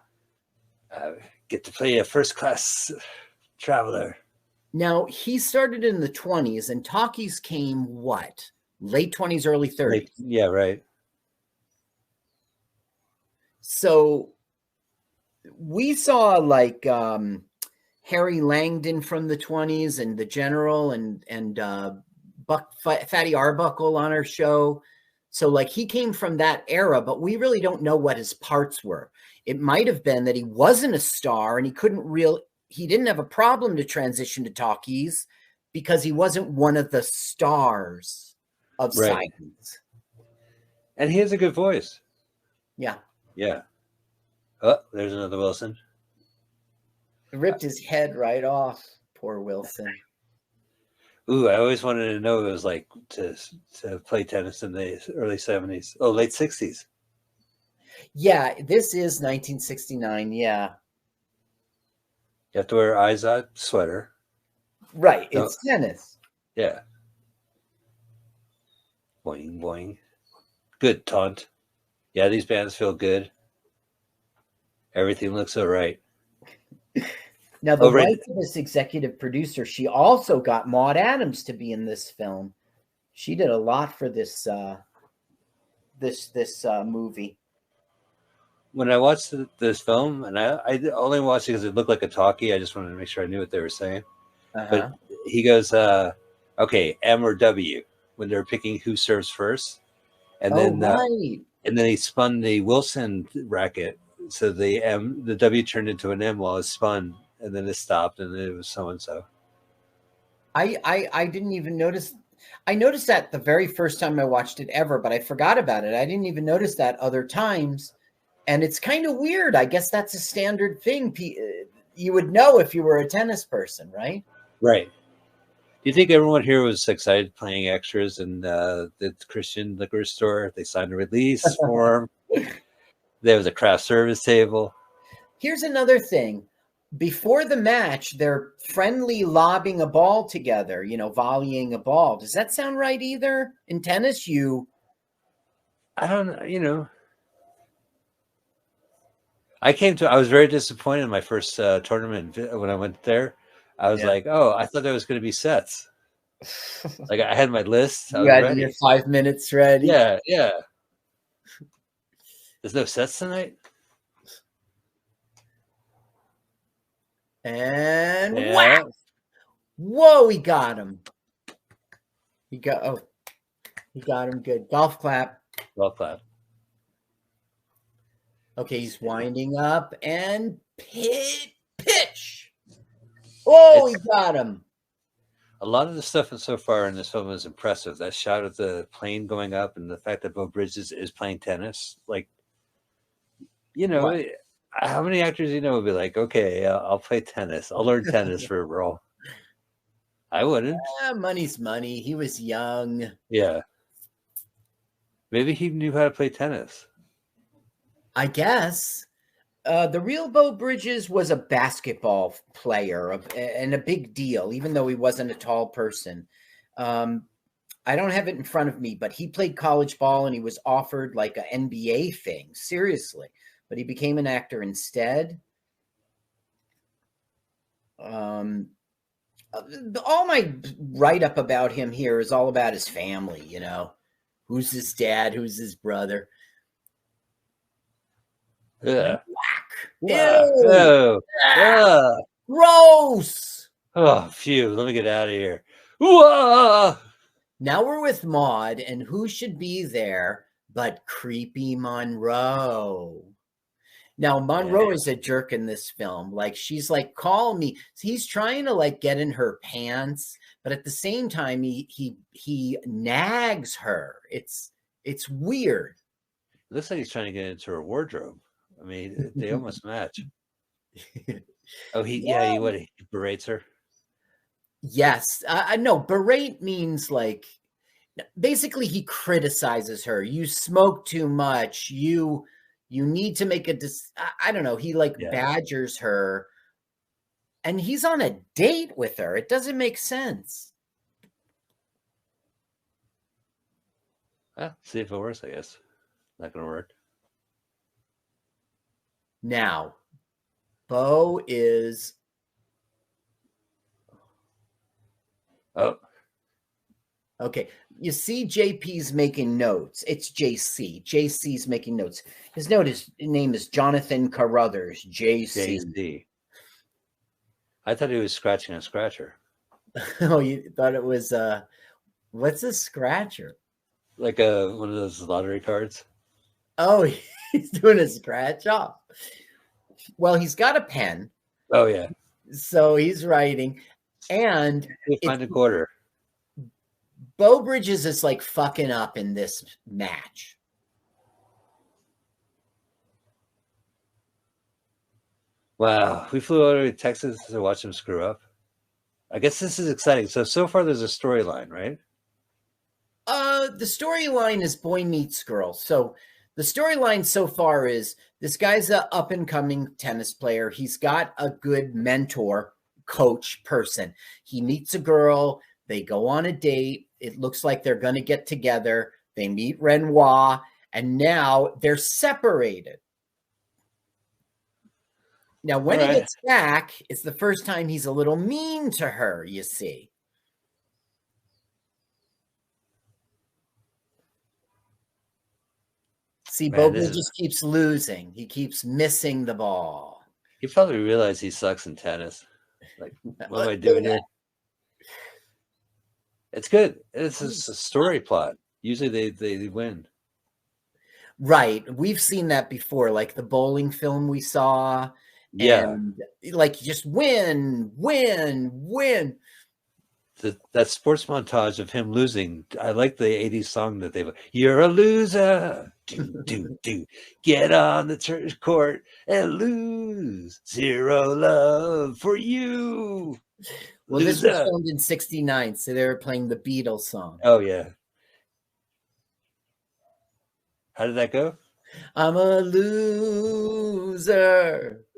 get to play a first class traveler. Now, he started in the 20s, and talkies came what? Late 20s, early 30s. Yeah, right. So we saw like Harry Langdon from the 20s and the General and Fatty Arbuckle on our show. So like he came from that era, but we really don't know what his parts were. It might have been that he wasn't a star and he didn't have a problem to transition to talkies because he wasn't one of the stars of silence. And he has a good voice. Yeah. Yeah. Oh, there's another Wilson. It ripped his head right off. Poor Wilson. Ooh, I always wanted to know what it was like to play tennis in the early 70s. Oh, late 60s. Yeah, this is 1969. Yeah, You have to wear eyes out sweater. right. No, It's tennis. yeah. Boing, boing. Good taunt. Yeah, these bands feel good. Everything looks all right. Now, the Oh, right. wife of this executive producer, she also got Maud Adams to be in this film. She did a lot for this movie. When I watched this film, and I only watched it because it looked like a talkie. I just wanted to make sure I knew what they were saying. But Uh-huh. he goes, okay, M or W when they're picking who serves first. And Oh, then right. and then he spun the Wilson racket. So the W turned into an M while it spun, and then it stopped, and it was so and so. I didn't even notice. I noticed that the very first time I watched it ever, but I forgot about it. I didn't even notice that other times. And it's kind of weird. I guess that's a standard thing. You would know if you were a tennis person, right? Right. Do you think everyone here was excited playing extras in the Christian liquor store? They signed a release form. There was a craft service table. Here's another thing. Before the match, they're friendly lobbing a ball together, volleying a ball. Does that sound right either? In tennis, I don't know. I was very disappointed in my first tournament when I went there. I was like, oh, I thought there was going to be sets. Like I had my list. I you was had ready. your 5 minutes ready. Yeah, yeah. There's no sets tonight. And Yeah. whack! Whoa, he got him. He got him good. Golf clap. Well clap. Okay, he's winding up and pitch. Oh, he got him. A lot of the stuff so far in this film is impressive. That shot of the plane going up and the fact that Beau Bridges is playing tennis. Like, What? how many actors would be like, okay, I'll play tennis. I'll learn tennis for a role. I wouldn't. Money's money. He was young. Yeah. Maybe he knew how to play tennis. I guess. The real Beau Bridges was a basketball player and a big deal, even though he wasn't a tall person. I don't have it in front of me, but he played college ball and he was offered like an NBA thing, seriously. But he became an actor instead. All my write-up about him here is all about his family, Who's his dad? Who's his brother? Yeah. Whack. Ew. Oh. Gross. Oh, phew. Let me get out of here. Whoa. Now we're with Maud, and who should be there but creepy Monroe? Now, Monroe is a jerk in this film. Like, she's like, call me. He's trying to like get in her pants, but at the same time, he nags her. It's weird. Looks like he's trying to get into her wardrobe. I mean, they almost match. Oh, he berates her. Yes. No, berate means like, basically he criticizes her. You smoke too much. You need to make I don't know. He badgers her, and he's on a date with her. It doesn't make sense. See if it works, I guess. Not going to work. Now, Beau is... Oh. Okay. You see JP's making notes. It's JC. JC's making notes. His name is Jonathan Carruthers, JC. I thought he was scratching a scratcher. Oh, you thought it was... what's a scratcher? Like one of those lottery cards. Oh, he's doing a scratch off. Well, he's got a pen. Oh, yeah. So he's writing. And find a quarter. Beau Bridges is like fucking up in this match. Wow. We flew over to Texas to watch him screw up. I guess this is exciting. So far there's a storyline, right? The storyline is boy meets girl. So the storyline so far is this guy's a up and coming tennis player. He's got a good mentor, coach person. He meets a girl. They go on a date. It looks like they're going to get together. They meet Renoir, and now they're separated. Now, when he gets back, it's the first time he's a little mean to her, you see. See, Bobo just keeps losing. He keeps missing the ball. He probably realized he sucks in tennis. Like, what am I doing here? It's good. It's a story plot. Usually they win. Right. We've seen that before, like the bowling film we saw. Yeah. And like just win. That sports montage of him losing. I like the 80s song that they've. You're a loser. Do. Get on the church court and lose. Zero love for you. Well, this was filmed in 1969, so they were playing the Beatles song. Oh, yeah. How did that go? I'm a loser.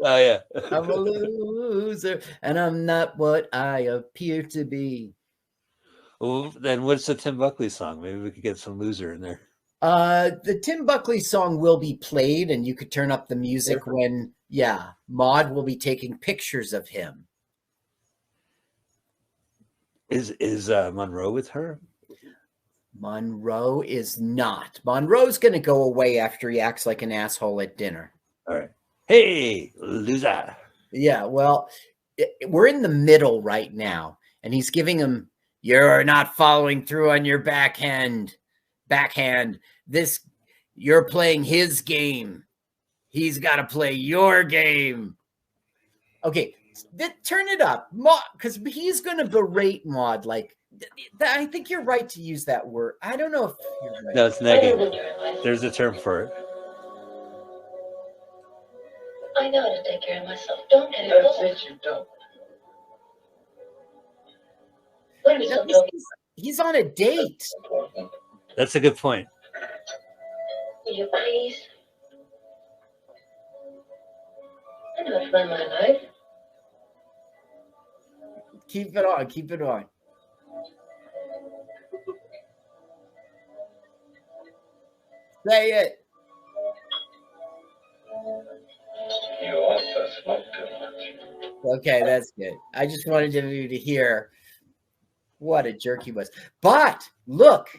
Oh, yeah. I'm a loser, and I'm not what I appear to be. Well, then what's the Tim Buckley song? Maybe we could get some loser in there. The Tim Buckley song will be played, and you could turn up the music when, Maud will be taking pictures of him. Is Monroe with her? Monroe is not. Monroe's going to go away after he acts like an asshole at dinner. All right. Hey, loser. Yeah, well, we're in the middle right now, and he's giving him, you're not following through on your backhand. You're playing his game. He's got to play your game. Okay, turn it up, because he's going to berate Maud. Like, I think you're right to use that word. I don't know if you're right. No, it's negative. There's a term for it. I know how to take care of myself. Don't get involved. You don't. He's on a date. That's a good point. Will you please? I know how to run my life. Keep it on. Say it. You also smoke too much. Okay, that's good. I just wanted you to hear what a jerk he was. But look,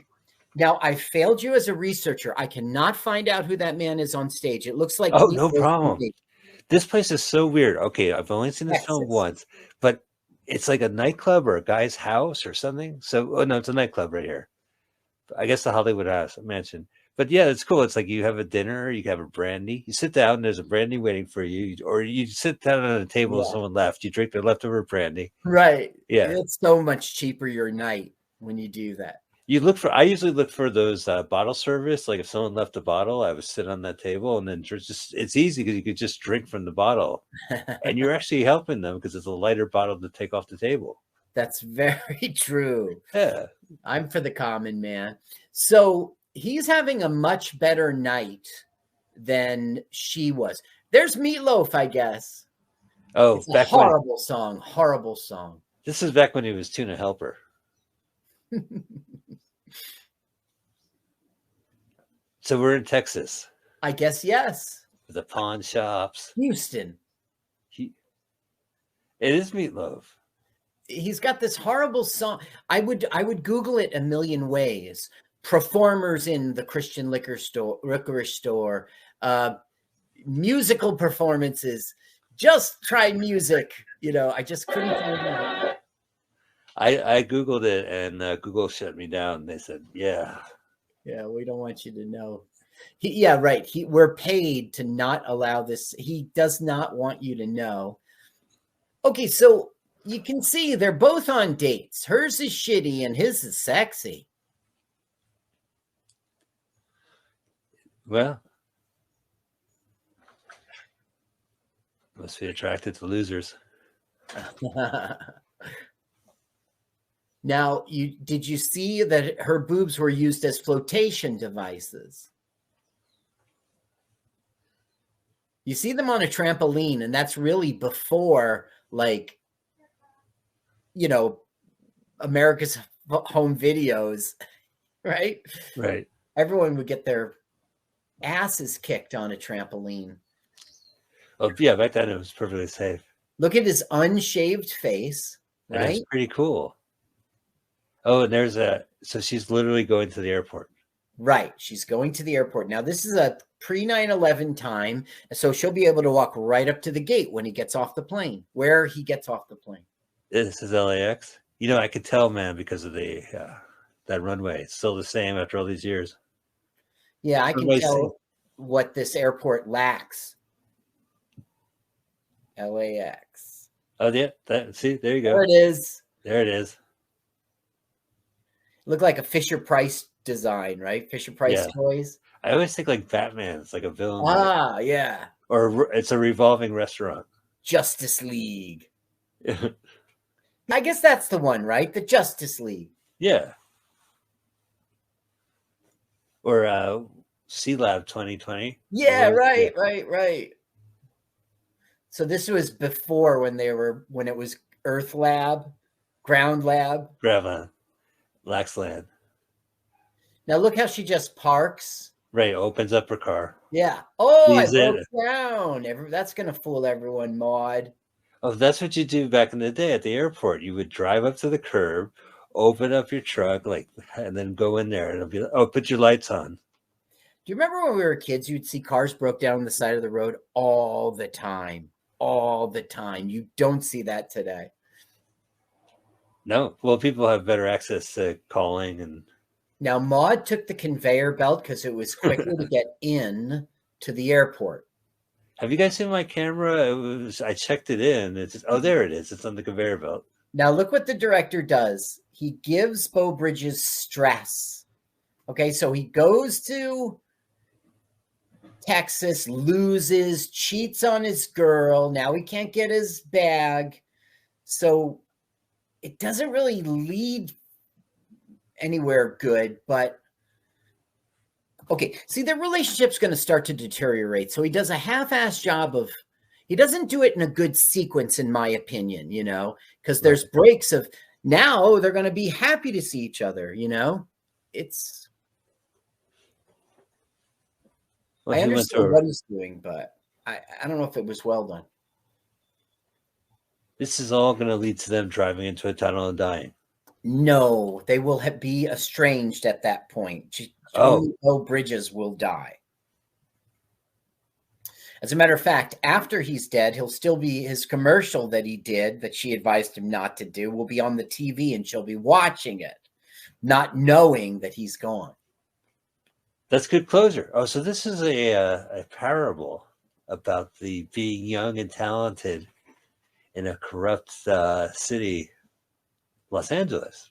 now I failed you as a researcher. I cannot find out who that man is on stage. It looks like no problem. This place is so weird. Okay, I've only seen this film once, but it's like a nightclub or a guy's house or something. So, no, it's a nightclub right here. I guess the Hollywood House Mansion. But yeah, it's cool. It's like you have a dinner, you have a brandy. You sit down, and there's a brandy waiting for you, or you sit down on a table and someone left. You drink their leftover brandy. Right. Yeah. It's so much cheaper your night when you do that. I usually look for those bottle service. Like if someone left a bottle, I would sit on that table and then it's easy because you could just drink from the bottle and you're actually helping them because it's a lighter bottle to take off the table. That's very true. Yeah. I'm for the common man. So he's having a much better night than she was. There's Meatloaf, I guess. Oh, it's a horrible song. This is back when he was Tuna Helper. So we're in Texas. I guess yes. The pawn shops. Houston. It is Meatloaf. He's got this horrible song. I would Google it a million ways. Performers in the Christian licorice store, musical performances. Just try music. I just couldn't find it. I Googled it and Google shut me down. They said, yeah, we don't want you to know. Right. We're paid to not allow this. He does not want you to know. Okay, so you can see they're both on dates. Hers is shitty and his is sexy. Well, must be attracted to losers. Now, did you see that her boobs were used as flotation devices? You see them on a trampoline, and that's really before, like, America's Home Videos, right? Right. Everyone would get their asses kicked on a trampoline. Oh, yeah, back then it was perfectly safe. Look at his unshaved face, right? And it's pretty cool. Oh, and so she's literally going to the airport. Right. She's going to the airport. Now, this is a pre-9/11 time, so she'll be able to walk right up to the gate when he gets off the plane, where he gets off the plane. This is LAX. I could tell, man, because of that runway. It's still the same after all these years. Yeah, I can tell what this airport lacks. LAX. Oh, yeah. See, there you go. There it is. There it is. Look like a Fisher-Price design, right? Fisher-Price toys. I always think like Batman. It's like a villain. Ah, yeah. Or it's a revolving restaurant. Justice League. I guess that's the one, right? The Justice League. Yeah. Or Sea Lab 2020. Yeah, right. So this was before when it was Earth Lab, Ground Lab. Graveland. Laxland. Now look how she just parks. Right, opens up her car. Yeah. Oh, I broke down. That's going to fool everyone, Maud. Oh, that's what you do back in the day at the airport. You would drive up to the curb, open up your truck, and then go in there, and it'll be put your lights on. Do you remember when we were kids, you'd see cars broke down on the side of the road all the time? All the time. You don't see that today. No. Well, people have better access to calling and. Now, Maud took the conveyor belt because it was quicker to get in to the airport. Have you guys seen my camera? I checked it in. There it is. It's on the conveyor belt. Now, look what the director does. He gives Beau Bridges stress. Okay, so he goes to Texas, loses, cheats on his girl. Now he can't get his bag. So it doesn't really lead anywhere good, but okay. See, their relationship's going to start to deteriorate. So he does a half-assed job he doesn't do it in a good sequence, in my opinion, because there's breaks of now they're going to be happy to see each other, it's. Well, I understand what he's doing, but I don't know if it was well done. This is all going to lead to them driving into a tunnel and dying. No, they will be estranged at that point. Beau Bridges will die. As a matter of fact, after he's dead, he'll still be his commercial that he did that she advised him not to do will be on the TV, and she'll be watching it, not knowing that he's gone. That's good closure. Oh, so this is a parable about the being young and talented in a corrupt city, Los Angeles.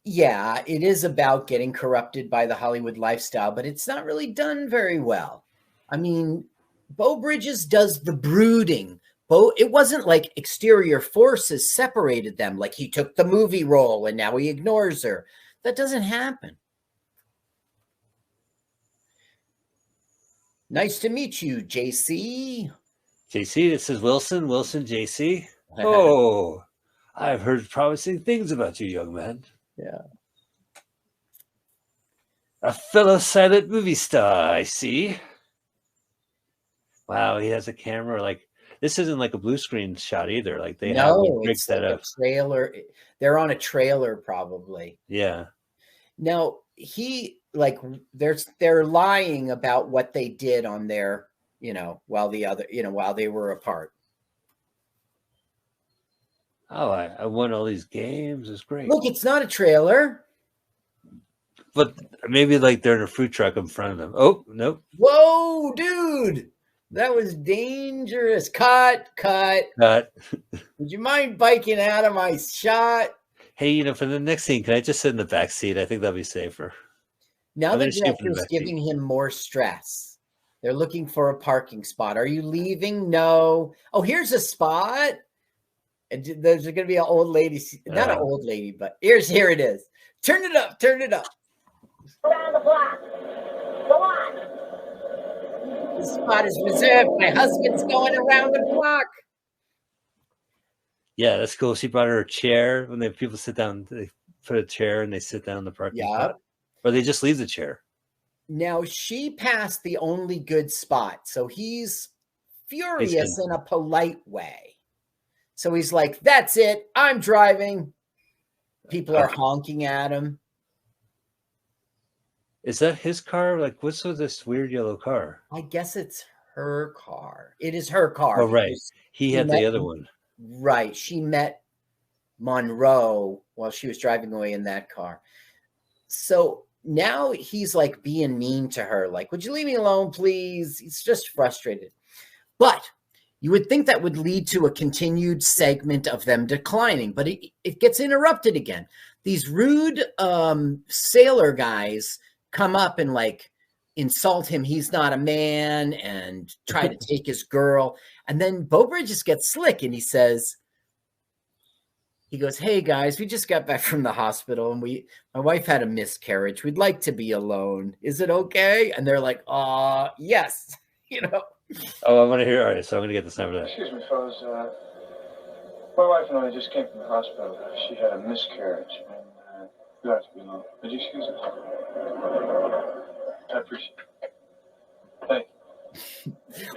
Yeah, it is about getting corrupted by the Hollywood lifestyle, but it's not really done very well. I mean, Beau Bridges does the brooding. It wasn't like exterior forces separated them, like he took the movie role and now he ignores her. That doesn't happen. Nice to meet you, JC. JC, this is Wilson. Wilson, JC. Oh, I've heard promising things about you, young man. Yeah. A fellow silent movie star, I see. Wow, he has a camera this isn't like a blue screen shot either. Like they have it's like a trailer. They're on a trailer probably. Yeah. Now they're lying about what they did on their, while they were apart. Oh, I won all these games. It's great. Look, it's not a trailer. But maybe they're in a fruit truck in front of them. Oh, nope. Whoa, dude. That was dangerous. Cut. Would you mind biking out of my shot? Hey, for the next scene, can I just sit in the back seat? I think that'll be safer. Now the director's giving him more stress. They're looking for a parking spot. Are you leaving? No. Oh, here's a spot. And there's going to be an old lady, not an old lady, but here it is. Turn it up. Around the block. Go on. This spot is reserved. My husband's going around the block. Yeah, that's cool. She brought her a chair. When people sit down, they put a chair and they sit down in the parking spot. Or they just leave the chair. Now, she passed the only good spot. So he's furious in a polite way. So he's like, that's it. I'm driving. People are honking at him. Is that his car? Like, what's with this weird yellow car? I guess it's her car. It is her car. Oh, right. He had the other one. Right. She met Monroe while she was driving away in that car. So now he's like being mean to her. Like, would you leave me alone, please? He's just frustrated. But you would think that would lead to a continued segment of them declining, but it gets interrupted again. These rude sailor guys come up and like insult him. He's not a man and try to take his girl. And then Beau Bridges gets slick and he goes, hey guys, we just got back from the hospital and my wife had a miscarriage. We'd like to be alone. Is it okay? And they're like, yes, Oh, I want to hear. All right, so I'm going to get this number. Excuse me, fellas. My wife and I just came from the hospital. She had a miscarriage, and we have to be alone. Would you excuse us? I appreciate it. Thank you.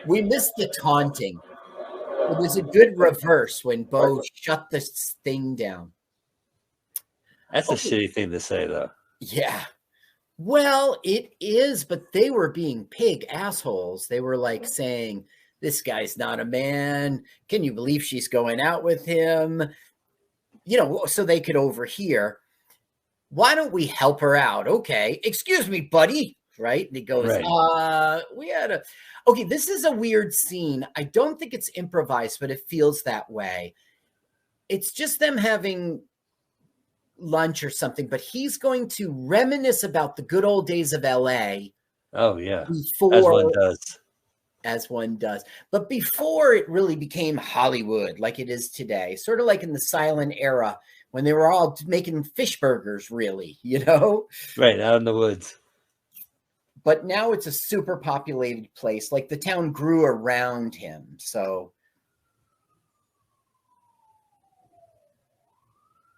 We missed the taunting. It was a good reverse when Beau shut this thing down. That's a shitty thing to say, though. Yeah. Well, it is, but they were being pig assholes. They were like saying, this guy's not a man. Can you believe she's going out with him? So they could overhear. Why don't we help her out? Okay. Excuse me, buddy. Right. And he goes, right. Okay, this is a weird scene. I don't think it's improvised, but it feels that way. It's just them having lunch or something, but he's going to reminisce about the good old days of LA. Oh, yeah. As one does. But before it really became Hollywood like it is today, sort of like in the silent era when they were all making fish burgers, really, Right, out in the woods. But now it's a super populated place. Like the town grew around him. So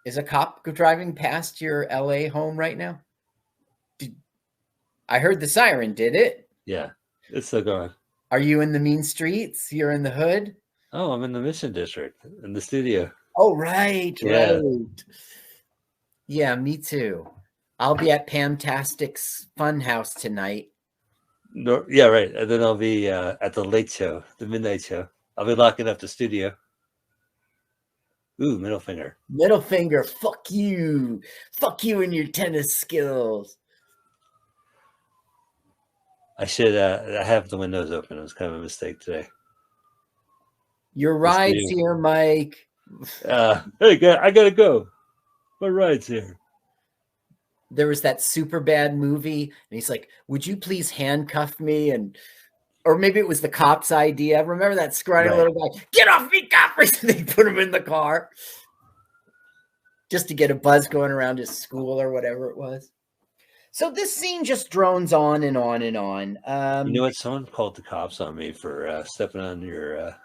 is a cop driving past your LA home right now? I heard the siren, did it? Yeah, it's still going. Are you in the mean streets? You're in the hood? Oh, I'm in the Mission District, in the studio. Oh, right. Yeah, me too. I'll be at Pamtastic's Funhouse tonight. No, yeah, right. And then I'll be at the late show, the midnight show. I'll be locking up the studio. Ooh, middle finger. Middle finger. Fuck you. Fuck you and your tennis skills. I should have the windows open. It was kind of a mistake today. Your ride's here, Mike. Hey, I gotta go. My ride's here. There was that super bad movie, and he's like, would you please handcuff me? Or maybe it was the cop's idea. Remember that scrawny little guy? Get off me, cop! They put him in the car just to get a buzz going around his school or whatever it was. So this scene just drones on and on and on. You know what? Someone called the cops on me for stepping on your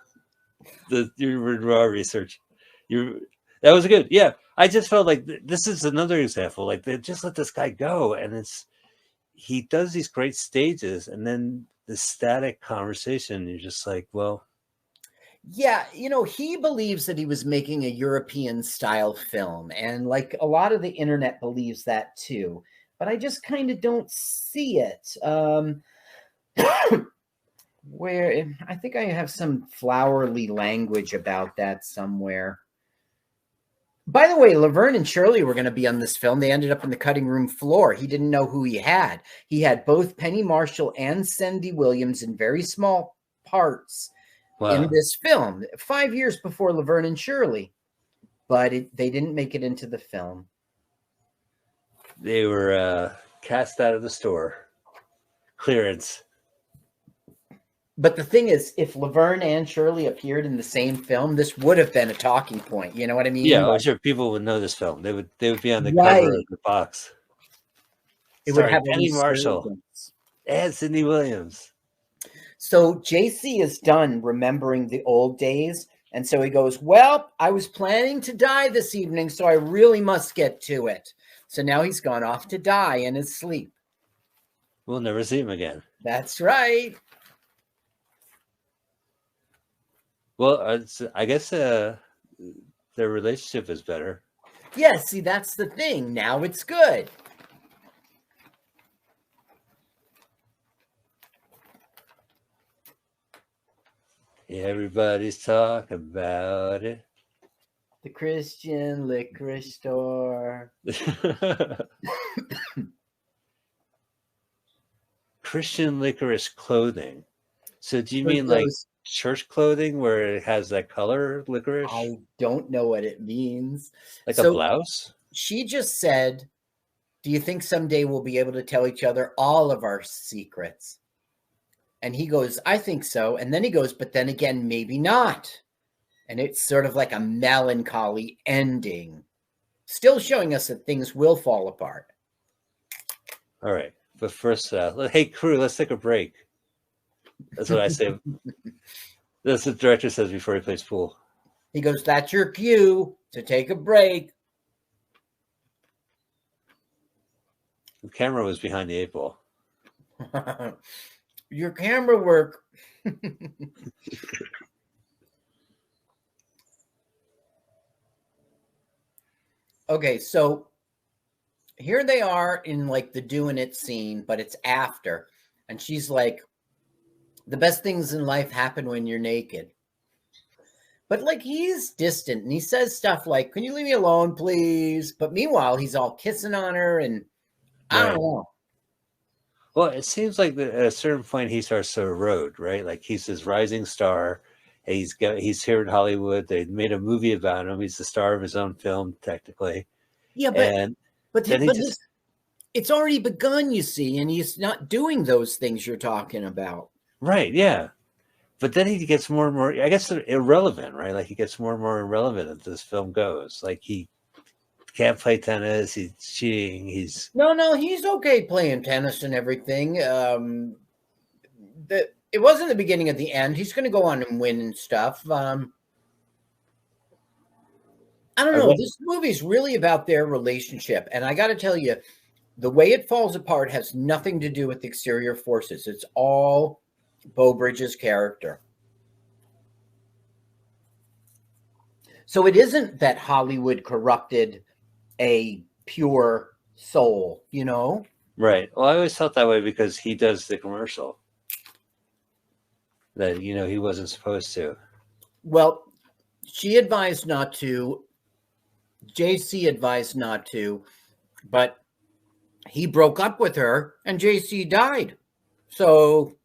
raw research. That was good. Yeah, I just felt like this is another example. Like they just let this guy go, and he does these great stages, and then the static conversation. You're just like, well, yeah, he believes that he was making a European style film, and like a lot of the internet believes that too. But I just kind of don't see it. Where I think I have some flowery language about that somewhere. By the way, Laverne and Shirley were going to be on this film. They ended up in the cutting room floor. He didn't know who he had. He had both Penny Marshall and Cindy Williams in very small parts in this film, 5 years before Laverne and Shirley. But they didn't make it into the film. They were cast out of the store. Clearance. But the thing is, if Laverne and Shirley appeared in the same film, this would have been a talking point. You know what I mean? Yeah, I'm sure people would know this film. They would be on the cover of Right. the box. It would Starring have a Penny Marshall resurgence. and Sidney Williams. So JC is done remembering the old days. And so he goes, well, I was planning to die this evening, so I really must get to it. So now he's gone off to die in his sleep. We'll never see him again. That's right. Well, I guess their relationship is better. Yeah, see, that's the thing. Now it's good. Yeah, everybody's talking about it. The Christian liquor store. Christian licorice clothing. So do you mean like church clothing where it has that color licorice? I don't know what it means. Like a blouse? She just said, do you think someday we'll be able to tell each other all of our secrets? And he goes, I think so. And then he goes, but then again, maybe not. And it's sort of like a melancholy ending, still showing us that things will fall apart. All right. But first, hey, crew, let's take a break. That's what I say. That's what the director says before he plays pool. He goes, that's your cue to take a break. The camera was behind the 8-ball. Your camera work. Okay, so here they are in like the doing it scene, but it's after. And she's like, the best things in life happen when you're naked. But like he's distant and he says stuff like, can you leave me alone, please? But meanwhile, he's all kissing on her and I don't know. Well, it seems like at a certain point he starts to erode, right? Like he's this rising star. He's here in Hollywood. They made a movie about him. He's the star of his own film, technically. Yeah, but it's already begun, you see, and he's not doing those things you're talking about. Right, yeah. But then he gets more and more, I guess, irrelevant, right? Like he gets more and more irrelevant as this film goes. Like he can't play tennis. He's cheating. No, he's okay playing tennis and everything. It wasn't the beginning of the end. He's going to go on and win and stuff. I don't know. This movie's really about their relationship. And I got to tell you, the way it falls apart has nothing to do with the exterior forces. It's all Beau Bridges' character. So it isn't that Hollywood corrupted a pure soul, you know? Right. Well, I always felt that way because he does the commercial that, he wasn't supposed to. Well, she advised not to. JC advised not to, but he broke up with her and JC died. So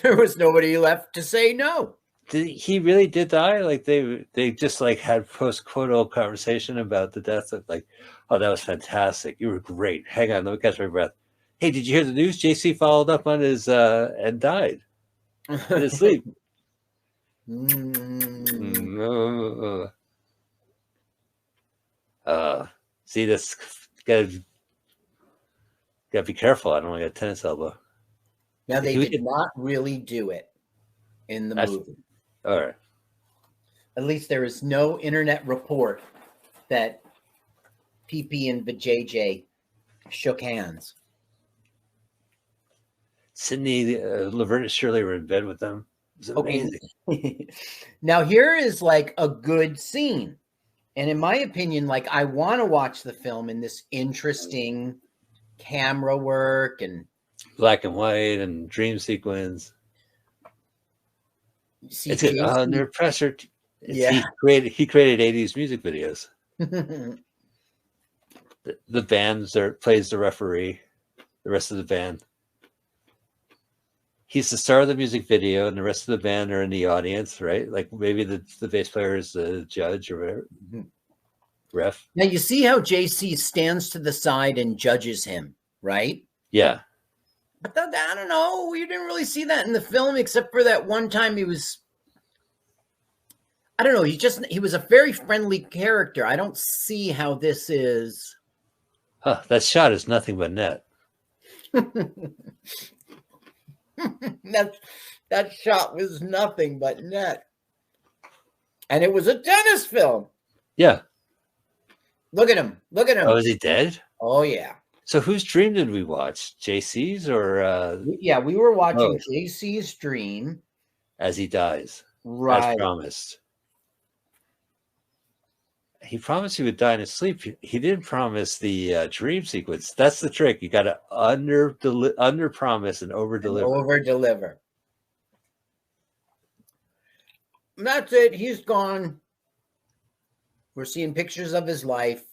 there was nobody left to say no. He really did die? Like they just like had post-coital conversation about the death of like, oh, that was fantastic. You were great. Hang on, let me catch my breath. Hey, did you hear the news? JC followed up on his and died in his sleep. See, this gotta be careful. I don't want to get a tennis elbow. Now they did not really do it in the movie. All right. At least there is no internet report that PP and Vijay shook hands. Sidney, Laverne and Shirley were in bed with them. It was amazing. Okay. Now here is like a good scene. And in my opinion, like I want to watch the film in this interesting camera work and black and white and dream sequence. See, it's under pressure. Yeah, he created 80s music videos. the band plays the referee. The rest of the band. He's the star of the music video, and the rest of the band are in the audience, right? Like maybe the bass player is the judge or whatever. Ref. Now you see how JC stands to the side and judges him, right? Yeah. But I don't know. You didn't really see that in the film, except for that one time he was. I don't know. He was a very friendly character. I don't see how this is. Huh, that shot is nothing but net. that shot was nothing but net. And it was a tennis film. Yeah. Look at him. Look at him. Oh, is he dead? Oh, yeah. So whose dream did we watch? JC's or? Yeah, we were watching JC's dream. As he dies. Right. As promised. He promised he would die in his sleep. He didn't promise the dream sequence. That's the trick. You got to under promise and over deliver. Over deliver. That's it. He's gone. We're seeing pictures of his life.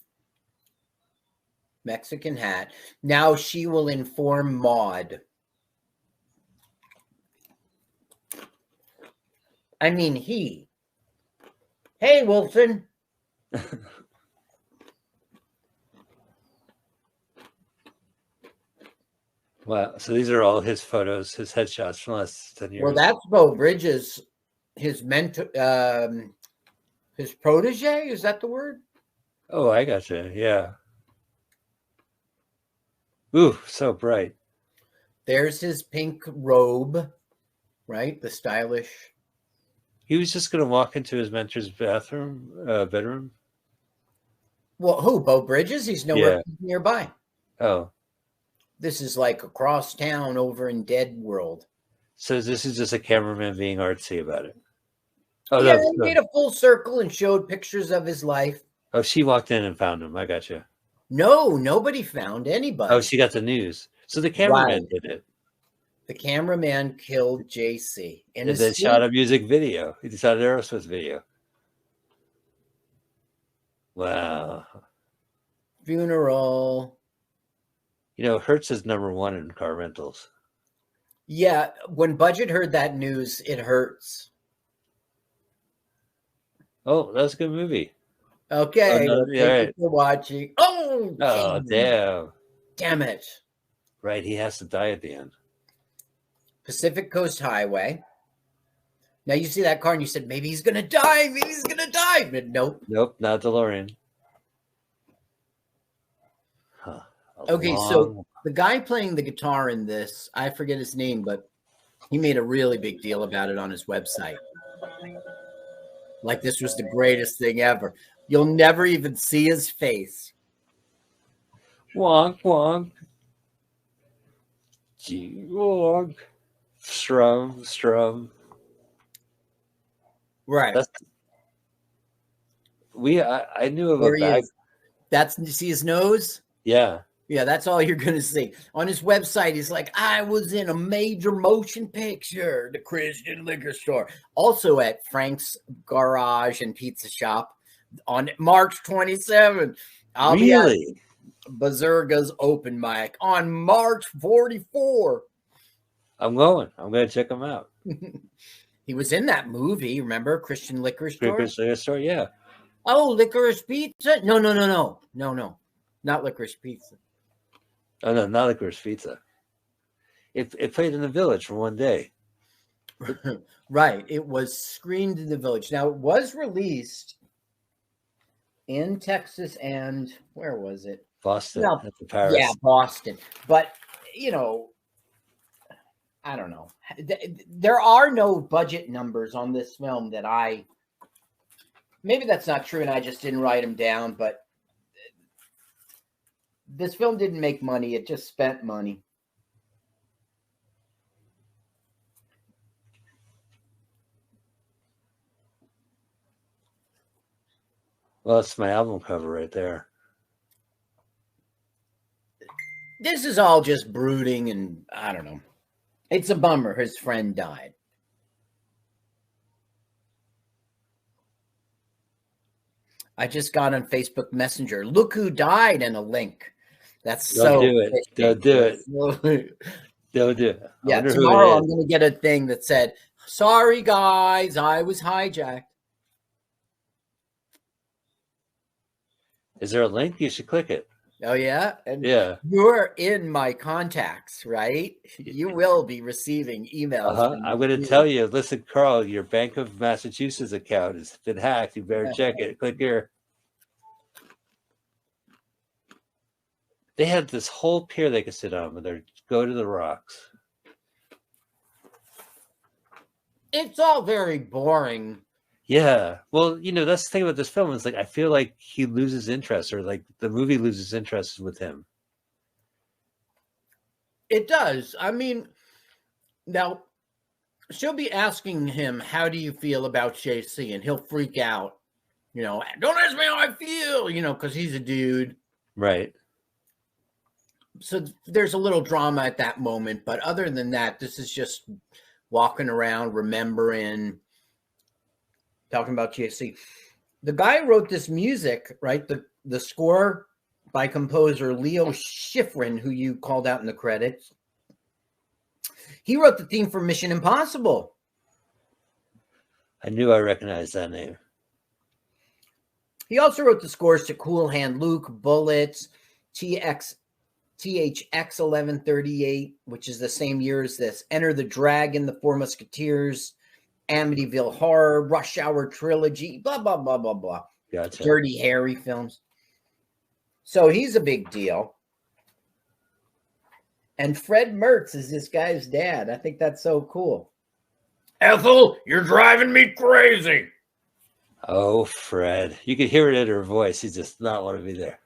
Mexican hat. Now she will inform Maud. I mean, he. Hey, Wilson. Wow. So these are all his photos, his headshots from the last 10 years. Well, that's Beau Bridges, his mentor, his protege. Is that the word? Oh, I gotcha. Yeah. Ooh, so bright. There's his pink robe, right? The stylish. He was just going to walk into his mentor's bedroom. Well, who? Beau Bridges? He's nowhere nearby. Oh. This is like across town over in Dead World. So this is just a cameraman being artsy about it. Oh, yeah, he made a full circle and showed pictures of his life. Oh, she walked in and found him. I got you. No, nobody found anybody. Oh, she got the news. So the cameraman did it. The cameraman killed JC. And then shot a music video. He shot an Aerosmith video. Wow. Funeral. You know, Hertz is #1 in car rentals. Yeah, when Budget heard that news, it hurts. Oh, that's a good movie. Okay, thank you for watching. Oh, damn. Damn it. Right, he has to die at the end. Pacific Coast Highway. Now you see that car and you said, maybe he's going to die. Maybe he's going to die. But nope. Nope, not DeLorean. Huh. Okay, so the guy playing the guitar in this, I forget his name, but he made a really big deal about it on his website. Like this was the greatest thing ever. You'll never even see his face. Wonk, wonk. Gee, wonk. Strum. Right. I knew of a bag. You see his nose? Yeah. Yeah, that's all you're going to see. On his website, he's like, I was in a major motion picture, the Christian liquor store. Also at Frank's Garage and Pizza Shop on March 27th. I'll be at Bazurga's open mic on March 44. I'm going to check him out. He was in that movie, remember? Christian Liquor Store? Christian Liquor Store, yeah. Oh, Licorice Pizza? No. Not Licorice Pizza. Oh, no, not Licorice Pizza. It played in the Village for one day. Right. It was screened in the Village. Now, it was released in Texas and where was it? Boston. Paris. Yeah, Boston. But, I don't know. There are no budget numbers on this film that maybe that's not true and I just didn't write them down, but this film didn't make money. It just spent money. Well, that's my album cover right there. This is all just brooding and I don't know. It's a bummer. His friend died. I just got on Facebook Messenger. Look who died and a link. That's Don't do it. Don't do it. Don't do it. Yeah, tomorrow I'm going to get a thing that said, sorry, guys, I was hijacked. Is there a link? You should click it. Oh yeah, and Yeah. you're in my contacts, right? You will be receiving emails. Uh-huh. From I'm me going to too. tell you, listen, Carl, your Bank of Massachusetts account has been hacked. You better check it. Click here. They had this whole pier they could sit on when they go to the rocks. It's all very boring. Yeah. Well, that's the thing about this film is like I feel like he loses interest, or like the movie loses interest with him. It does. I mean, now she'll be asking him, "How do you feel about JC?" And he'll freak out. Don't ask me how I feel. Because he's a dude. Right. So there's a little drama at that moment, but other than that, this is just walking around, remembering, talking about JC. The guy who wrote this music, right? The score by composer Leo Schifrin, who you called out in the credits. He wrote the theme for Mission Impossible. I knew I recognized that name. He also wrote the scores to Cool Hand Luke, Bullets, THX 1138, which is the same year as this, Enter the Dragon, The Four Musketeers, Amityville Horror, Rush Hour Trilogy, blah, blah, blah, blah, blah. Gotcha. Dirty Harry films. So he's a big deal. And Fred Mertz is this guy's dad. I think that's so cool. Ethel, you're driving me crazy. Oh, Fred. You could hear it in her voice. He just not want to be there.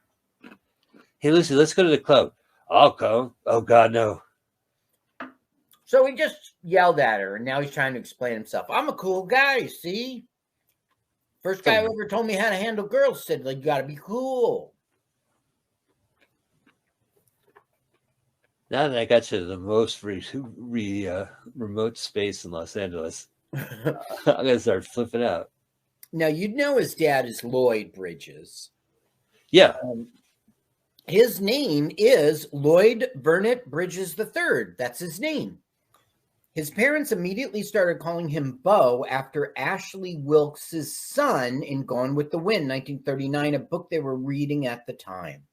Hey, Lucy, let's go to the club. I'll come. Oh, God, no. So he just yelled at her, and now he's trying to explain himself. I'm a cool guy, see? First guy who ever told me how to handle girls said, like, you got to be cool. Now that I got you to the most remote space in Los Angeles, I'm going to start flipping out. Now, you'd know his dad is Lloyd Bridges. Yeah. His name is Lloyd Burnett Bridges III. That's his name. His parents immediately started calling him Bo after Ashley Wilkes' son in Gone with the Wind, 1939, a book they were reading at the time.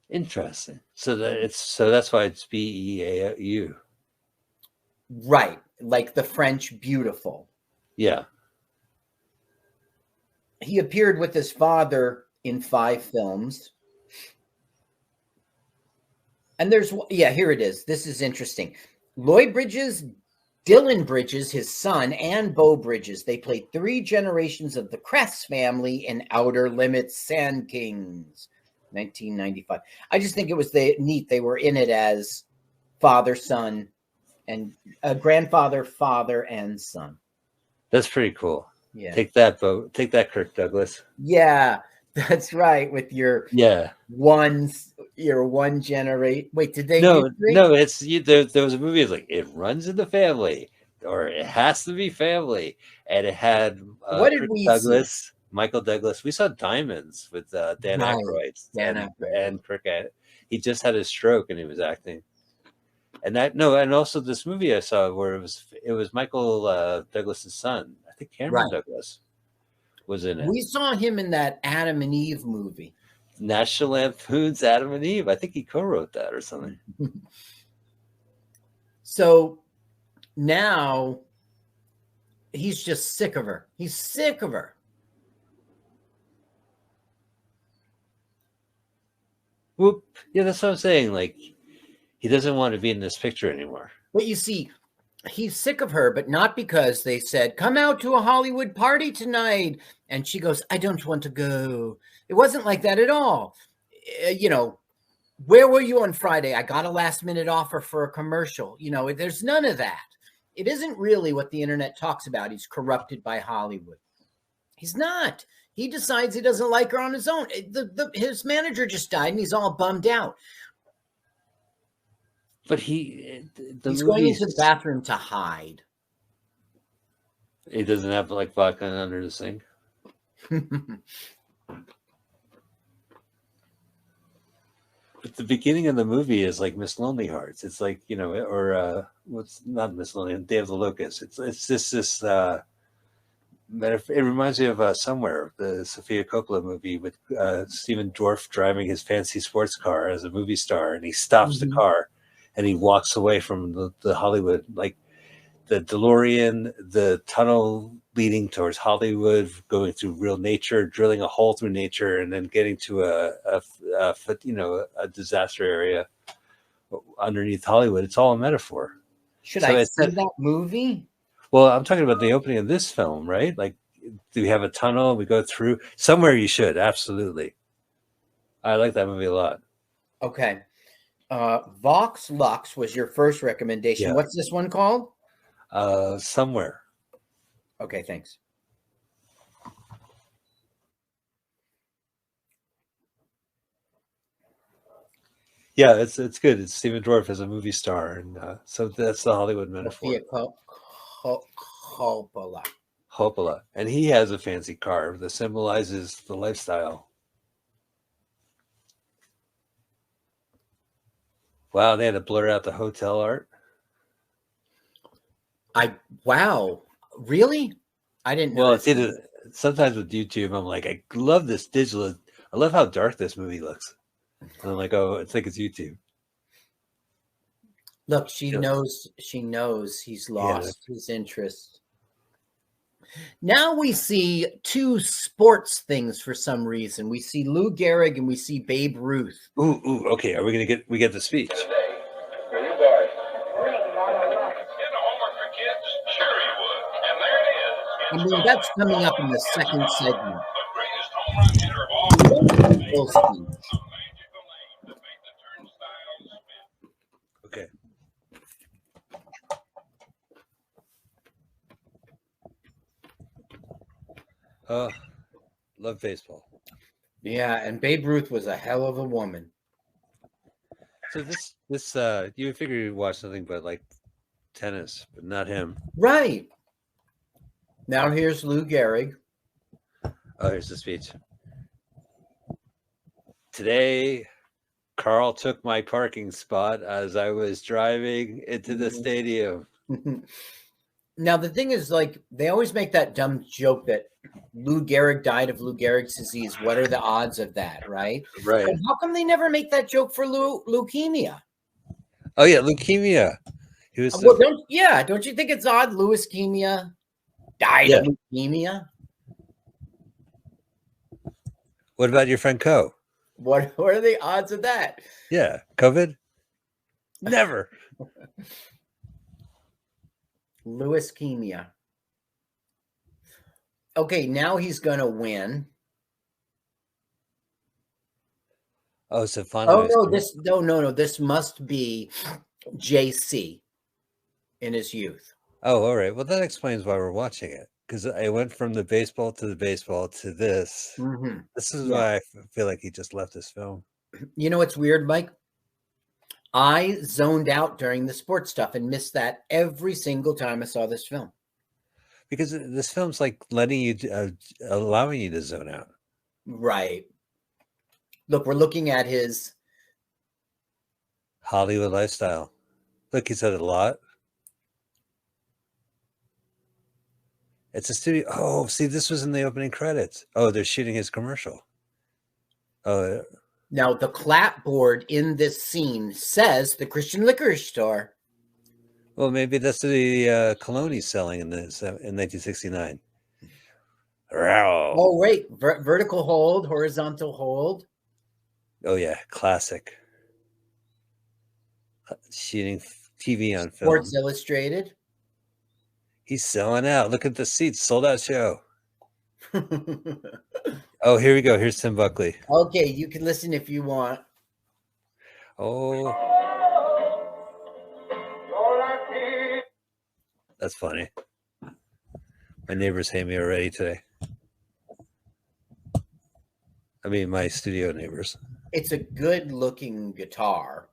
Interesting. So that's why it's Beau. Right, like the French beautiful. Yeah. He appeared with his father in 5 films. And here it is. This is interesting. Lloyd Bridges, Dylan Bridges, his son, and Beau Bridges. They played 3 generations of the Cress family in Outer Limits Sand Kings, 1995. I just think it was neat. They were in it as father, son, and grandfather, father, and son. That's pretty cool. Yeah. Take that, Bo. Take that, Kirk Douglas. Yeah, that's right. With your one generation. Wait, did they? No. It's there was a movie. It's like it runs in the family, or it has to be family, and it had what did we Douglas, see? Michael Douglas. We saw Diamonds with Dan Aykroyd and Kirk. He just had a stroke and he was acting. And and also this movie I saw where it was Michael Douglas's son. I think Cameron Douglas was in it. We saw him in that Adam and Eve movie. National Lampoon's Adam and Eve. I think he co-wrote that or something. So now he's just sick of her. He's sick of her. Whoop. Yeah, that's what I'm saying. Like, he doesn't want to be in this picture anymore. But you see, he's sick of her, but not because they said, come out to a Hollywood party tonight. And she goes, I don't want to go. It wasn't like that at all. Where were you on Friday? I got a last minute offer for a commercial. There's none of that. It isn't really what the internet talks about. He's corrupted by Hollywood. He's not. He decides he doesn't like her on his own. His manager just died and he's all bummed out. But he's going into the bathroom to hide. He doesn't have like vodka under the sink. But the beginning of the movie is like Miss Lonely Hearts. It's like, what's not Miss Lonely, Day of the Locust. It's just this It reminds me of Somewhere, the Sofia Coppola movie with Stephen Dorff driving his fancy sports car as a movie star, and he stops the car and he walks away from the Hollywood, like the DeLorean, the tunnel leading towards Hollywood, going through real nature, drilling a hole through nature, and then getting to a disaster area underneath Hollywood. It's all a metaphor. Should I see that movie? Well, I'm talking about the opening of this film, right? Like, do we have a tunnel? We go through somewhere. You should absolutely. I like that movie a lot. Okay, Vox Lux was your first recommendation. Yeah. What's this one called? Somewhere. Okay, thanks. Yeah, it's good. It's Stephen Dorff as a movie star, and so that's the Hollywood metaphor. Coppola, and he has a fancy car that symbolizes the lifestyle. Wow, they had to blur out the hotel art. Wow, really? I didn't know. Well, sometimes with YouTube, I'm like, I love this digital. I love how dark this movie looks. And I'm like, oh, I think it's YouTube. Look, she knows he's lost his interest. Now we see two sports things for some reason. We see Lou Gehrig and we see Babe Ruth. Ooh, okay. Are we gonna get the speech? I mean, that's coming up in the second segment. Okay. Love baseball. Yeah, and Babe Ruth was a hell of a woman. So this you would figure you'd watch something but like tennis, but not him. Right. Now here's Lou Gehrig. Oh, here's the speech. Today, Carl took my parking spot as I was driving into the stadium. Now, the thing is, like, they always make that dumb joke that Lou Gehrig died of Lou Gehrig's disease. What are the odds of that, right? Right. But how come they never make that joke for leukemia? Oh, yeah, leukemia. He was don't you think it's odd? Louis Leukemia died of leukemia. What about your friend Co? What are the odds of that? Yeah, COVID? Never. Louis Leukemia. Okay, now he's going to win. Oh, so finally. No. This must be JC in his youth. Oh, all right. Well, that explains why we're watching it. Because I went from the baseball to this. Mm-hmm. This is why I feel like he just left this film. You know what's weird, Mike? I zoned out during the sports stuff and missed that every single time I saw this film. Because this film's like letting you, allowing you to zone out. Right. Look, we're looking at his Hollywood lifestyle. Look, he said it a lot. It's a studio. Oh, see, this was in the opening credits. Oh, they're shooting his commercial. Oh. Now, the clapboard in this scene says the Christian liquor store. Well, maybe that's the cologne he's selling in 1969. Oh, wait. Vertical hold, horizontal hold. Oh, yeah. Classic. Shooting TV on film. Sports Illustrated. He's selling out. Look at the seats. Sold out show. Oh, here we go. Here's Tim Buckley. Okay, you can listen if you want. Oh. That's funny. My neighbors hate me already today. I mean, my studio neighbors. It's a good-looking guitar.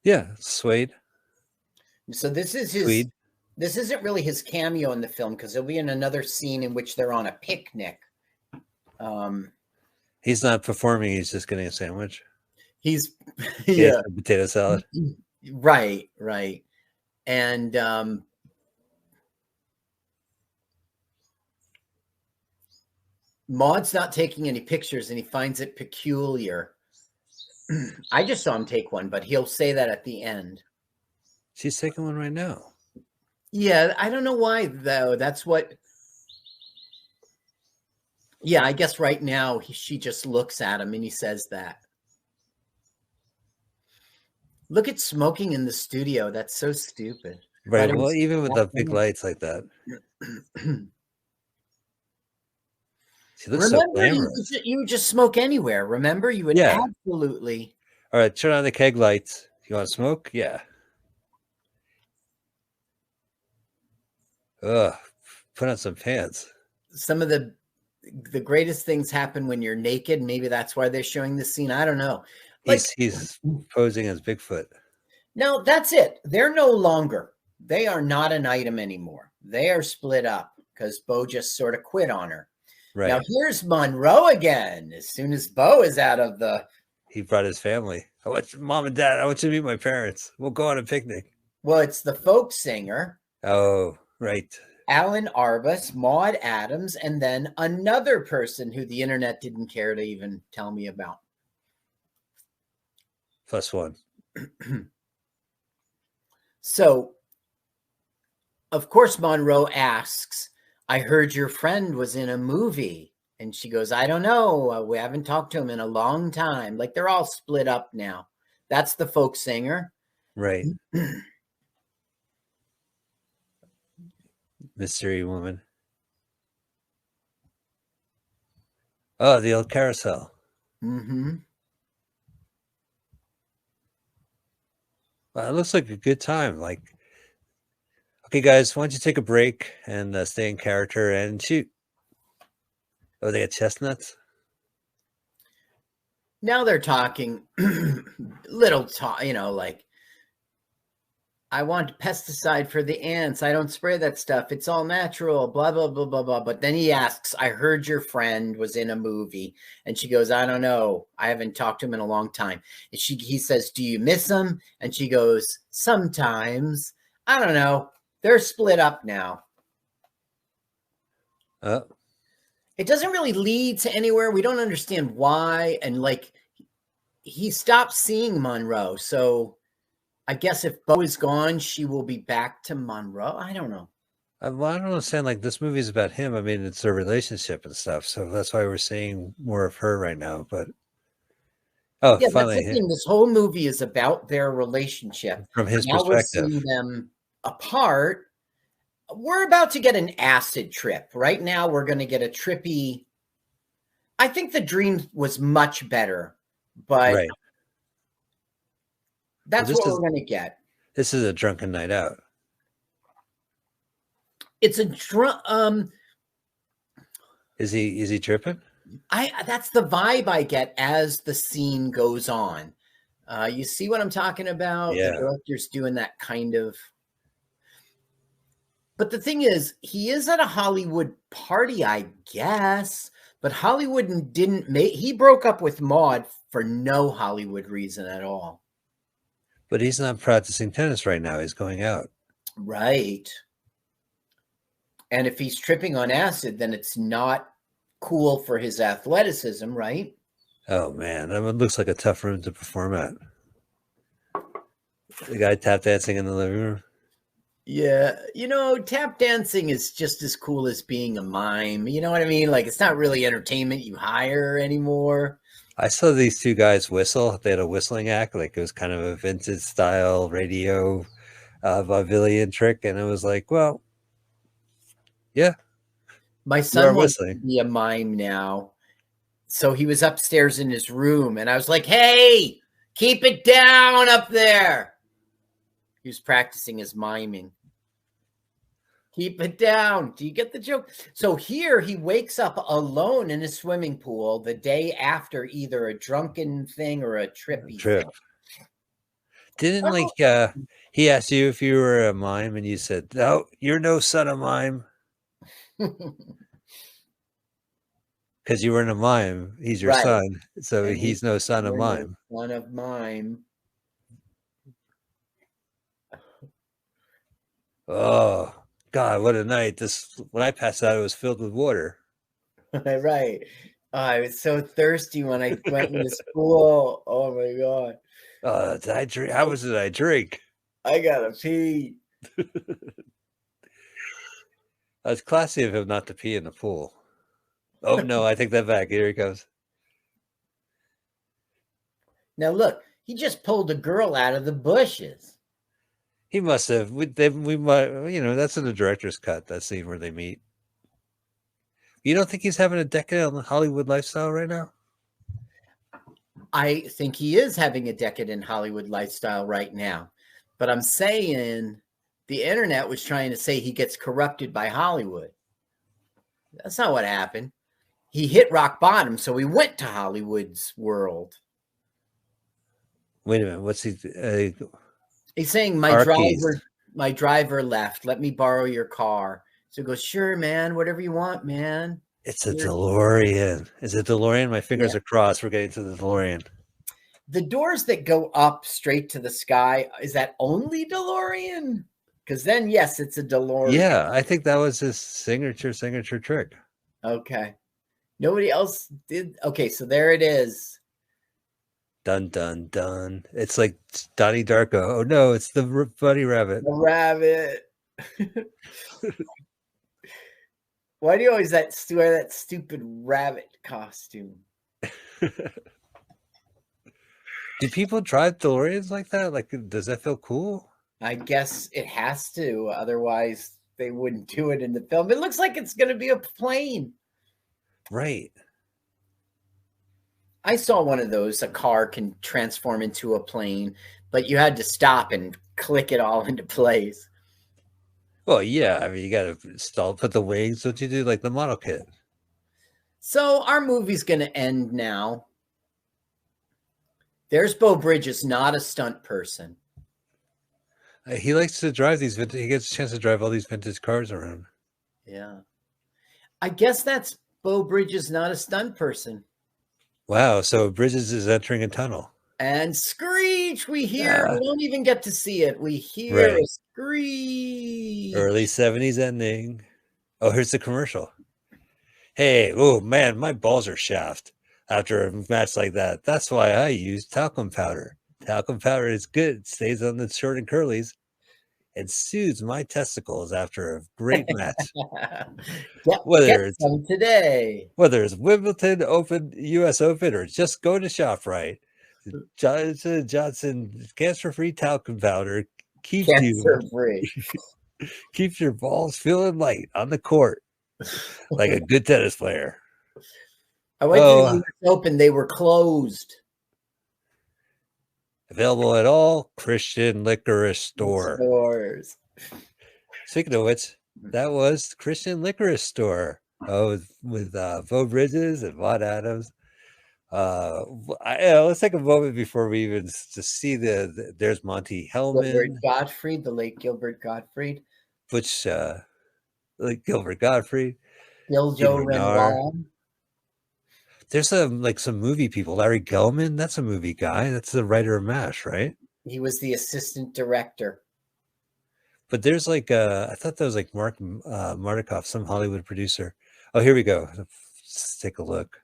Yeah, suede. So this is his. Tweed. This isn't really his cameo in the film because he'll be in another scene in which they're on a picnic. He's not performing. He's just getting a sandwich. He's potato salad. Right. And Maud's not taking any pictures, and he finds it peculiar. I just saw him take one, but he'll say that at the end. She's taking one right now. Yeah, I don't know why, though. That's what... Yeah, I guess right now she just looks at him and he says that. Look at smoking in the studio. That's so stupid. Right. Well, even with the big lights like that. She looks so glamorous. You would just smoke anywhere. Remember, you would absolutely. All right, turn on the keg lights. You want to smoke? Yeah. Ugh. Put on some pants. Some of the greatest things happen when you're naked. Maybe that's why they're showing this scene. I don't know. Like, he's posing as Bigfoot. No, that's it. They're no longer. They are not an item anymore. They are split up because Bo just sort of quit on her. Right. Now here's Monroe again. As soon as Bo is out of the... He brought his family. I want Mom and Dad. I want you to meet my parents. We'll go on a picnic. Well, it's the folk singer. Oh, right. Alan Arbus, Maud Adams, and then another person who the internet didn't care to even tell me about. Plus one. So, of course, Monroe asks, I heard your friend was in a movie. And she goes, I don't know. We haven't talked to him in a long time. Like, they're all split up now. That's the folk singer. Right. Mystery woman. Oh, the old carousel. Mm-hmm. Well, it looks like a good time. Like, okay, guys, why don't you take a break and stay in character and shoot? Oh, they got chestnuts? Now they're talking little talk, you know, like, I want pesticide for the ants. I don't spray that stuff. It's all natural, blah, blah, blah, blah, blah. But then he asks, I heard your friend was in a movie. And she goes, I don't know. I haven't talked to him in a long time. And he says, do you miss him? And she goes, sometimes. I don't know. They're split up now. It doesn't really lead to anywhere. We don't understand why. And like, he stopped seeing Monroe. So I guess if Bo is gone, she will be back to Monroe. I don't know. Well, I don't understand. Like, this movie is about him. I mean, it's their relationship and stuff. So that's why we're seeing more of her right now. But yeah, finally, that's the thing. This whole movie is about their relationship from his perspective. We're seeing them apart. We're about to get an acid trip. Right now, we're going to get a trippy. I think the dream was much better, but. Right. That's what we're going to get. This is a drunken night out. It's a drunk. Is he tripping? That's the vibe I get as the scene goes on. You see what I'm talking about? Yeah. The director's doing that kind of. But the thing is, he is at a Hollywood party, I guess. But Hollywood didn't make. He broke up with Maud for no Hollywood reason at all. But he's not practicing tennis right now. He's going out. Right. And if he's tripping on acid, then it's not cool for his athleticism, right? Oh, man. That looks like a tough room to perform at. The guy tap dancing in the living room. Yeah. You know, tap dancing is just as cool as being a mime. You know what I mean? Like, it's not really entertainment you hire anymore. I saw these two guys whistle. They had a whistling act, like it was kind of a vintage style radio vaudevillian trick. And it was like, well, yeah. My son wants to be a mime now. So he was upstairs in his room and I was like, hey, keep it down up there. He was practicing his miming. Keep it down. Do you get the joke? So here he wakes up alone in a swimming pool the day after either a drunken thing or a trippy trip. Thing. Didn't he asked you if you were a mime and you said, no, you're no son of mime. Because you weren't a mime. He's your son. So and he's no son of mime. Son of mime. Oh God, what a night! This when I passed out, it was filled with water. Right. Oh, I was so thirsty when I went into school. Oh my God. Did I drink? How much did I drink? I gotta pee. It's classy of him not to pee in the pool. Oh no, I take that back. Here he comes. Now look, he just pulled a girl out of the bushes. He must have. We might. That's in the director's cut. That scene where they meet. You don't think he's having a decadent Hollywood lifestyle right now? I think he is having a decadent Hollywood lifestyle right now. But I'm saying the internet was trying to say he gets corrupted by Hollywood. That's not what happened. He hit rock bottom, so he went to Hollywood's world. Wait a minute. What's he? He's saying my driver left. Let me borrow your car. So he goes, sure, man, whatever you want, man. It's a DeLorean. Is it DeLorean? My fingers are crossed. We're getting to the DeLorean. The doors that go up straight to the sky, is that only DeLorean? Because then, yes, it's a DeLorean. Yeah, I think that was his signature trick. Okay. Nobody else did. Okay, so there it is. Dun, dun, dun. It's like Donnie Darko. Oh, no, it's the bunny rabbit. The rabbit. Why do you always wear that stupid rabbit costume? Do people drive DeLoreans like that? Like, does that feel cool? I guess it has to. Otherwise, they wouldn't do it in the film. It looks like it's going to be a plane. Right. I saw one of those. A car can transform into a plane, but you had to stop and click it all into place. Well, yeah. I mean, you got to put the wings. What you do, like the model kit. So our movie's going to end now. There's Beau Bridges, not a stunt person. He likes to drive these vintage. He gets a chance to drive all these vintage cars around. Yeah. I guess that's Beau Bridges, not a stunt person. Wow. So Bridges is entering a tunnel. And screech, we hear. We don't even get to see it. We hear a screech. Early 70s ending. Oh, here's the commercial. Hey, oh man, my balls are shaft after a match like that. That's why I use talcum powder. Talcum powder is good. It stays on the short and curlies and soothes my testicles after a great match. Whether it's Wimbledon Open, US Open, or just go to ShopRite. Johnson cancer-free talcum powder keeps your balls feeling light on the court like a good tennis player. I went to the US Open. They were closed. Available at all Christian licorice stores. Speaking of which, that was Christian Licorice Store with Beau Bridges and Vaughn Adams. Let's take a moment before we even just see there's Monty Hellman. Gilbert Gottfried, the late Gilbert Gottfried. Gilbert Gottfried. Giljo Renoir. There's some movie people. Larry Gelman, that's a movie guy. That's the writer of MASH, right? He was the assistant director. But there's I thought that was like Mark Mardikoff, some Hollywood producer. Oh, here we go. Let's take a look.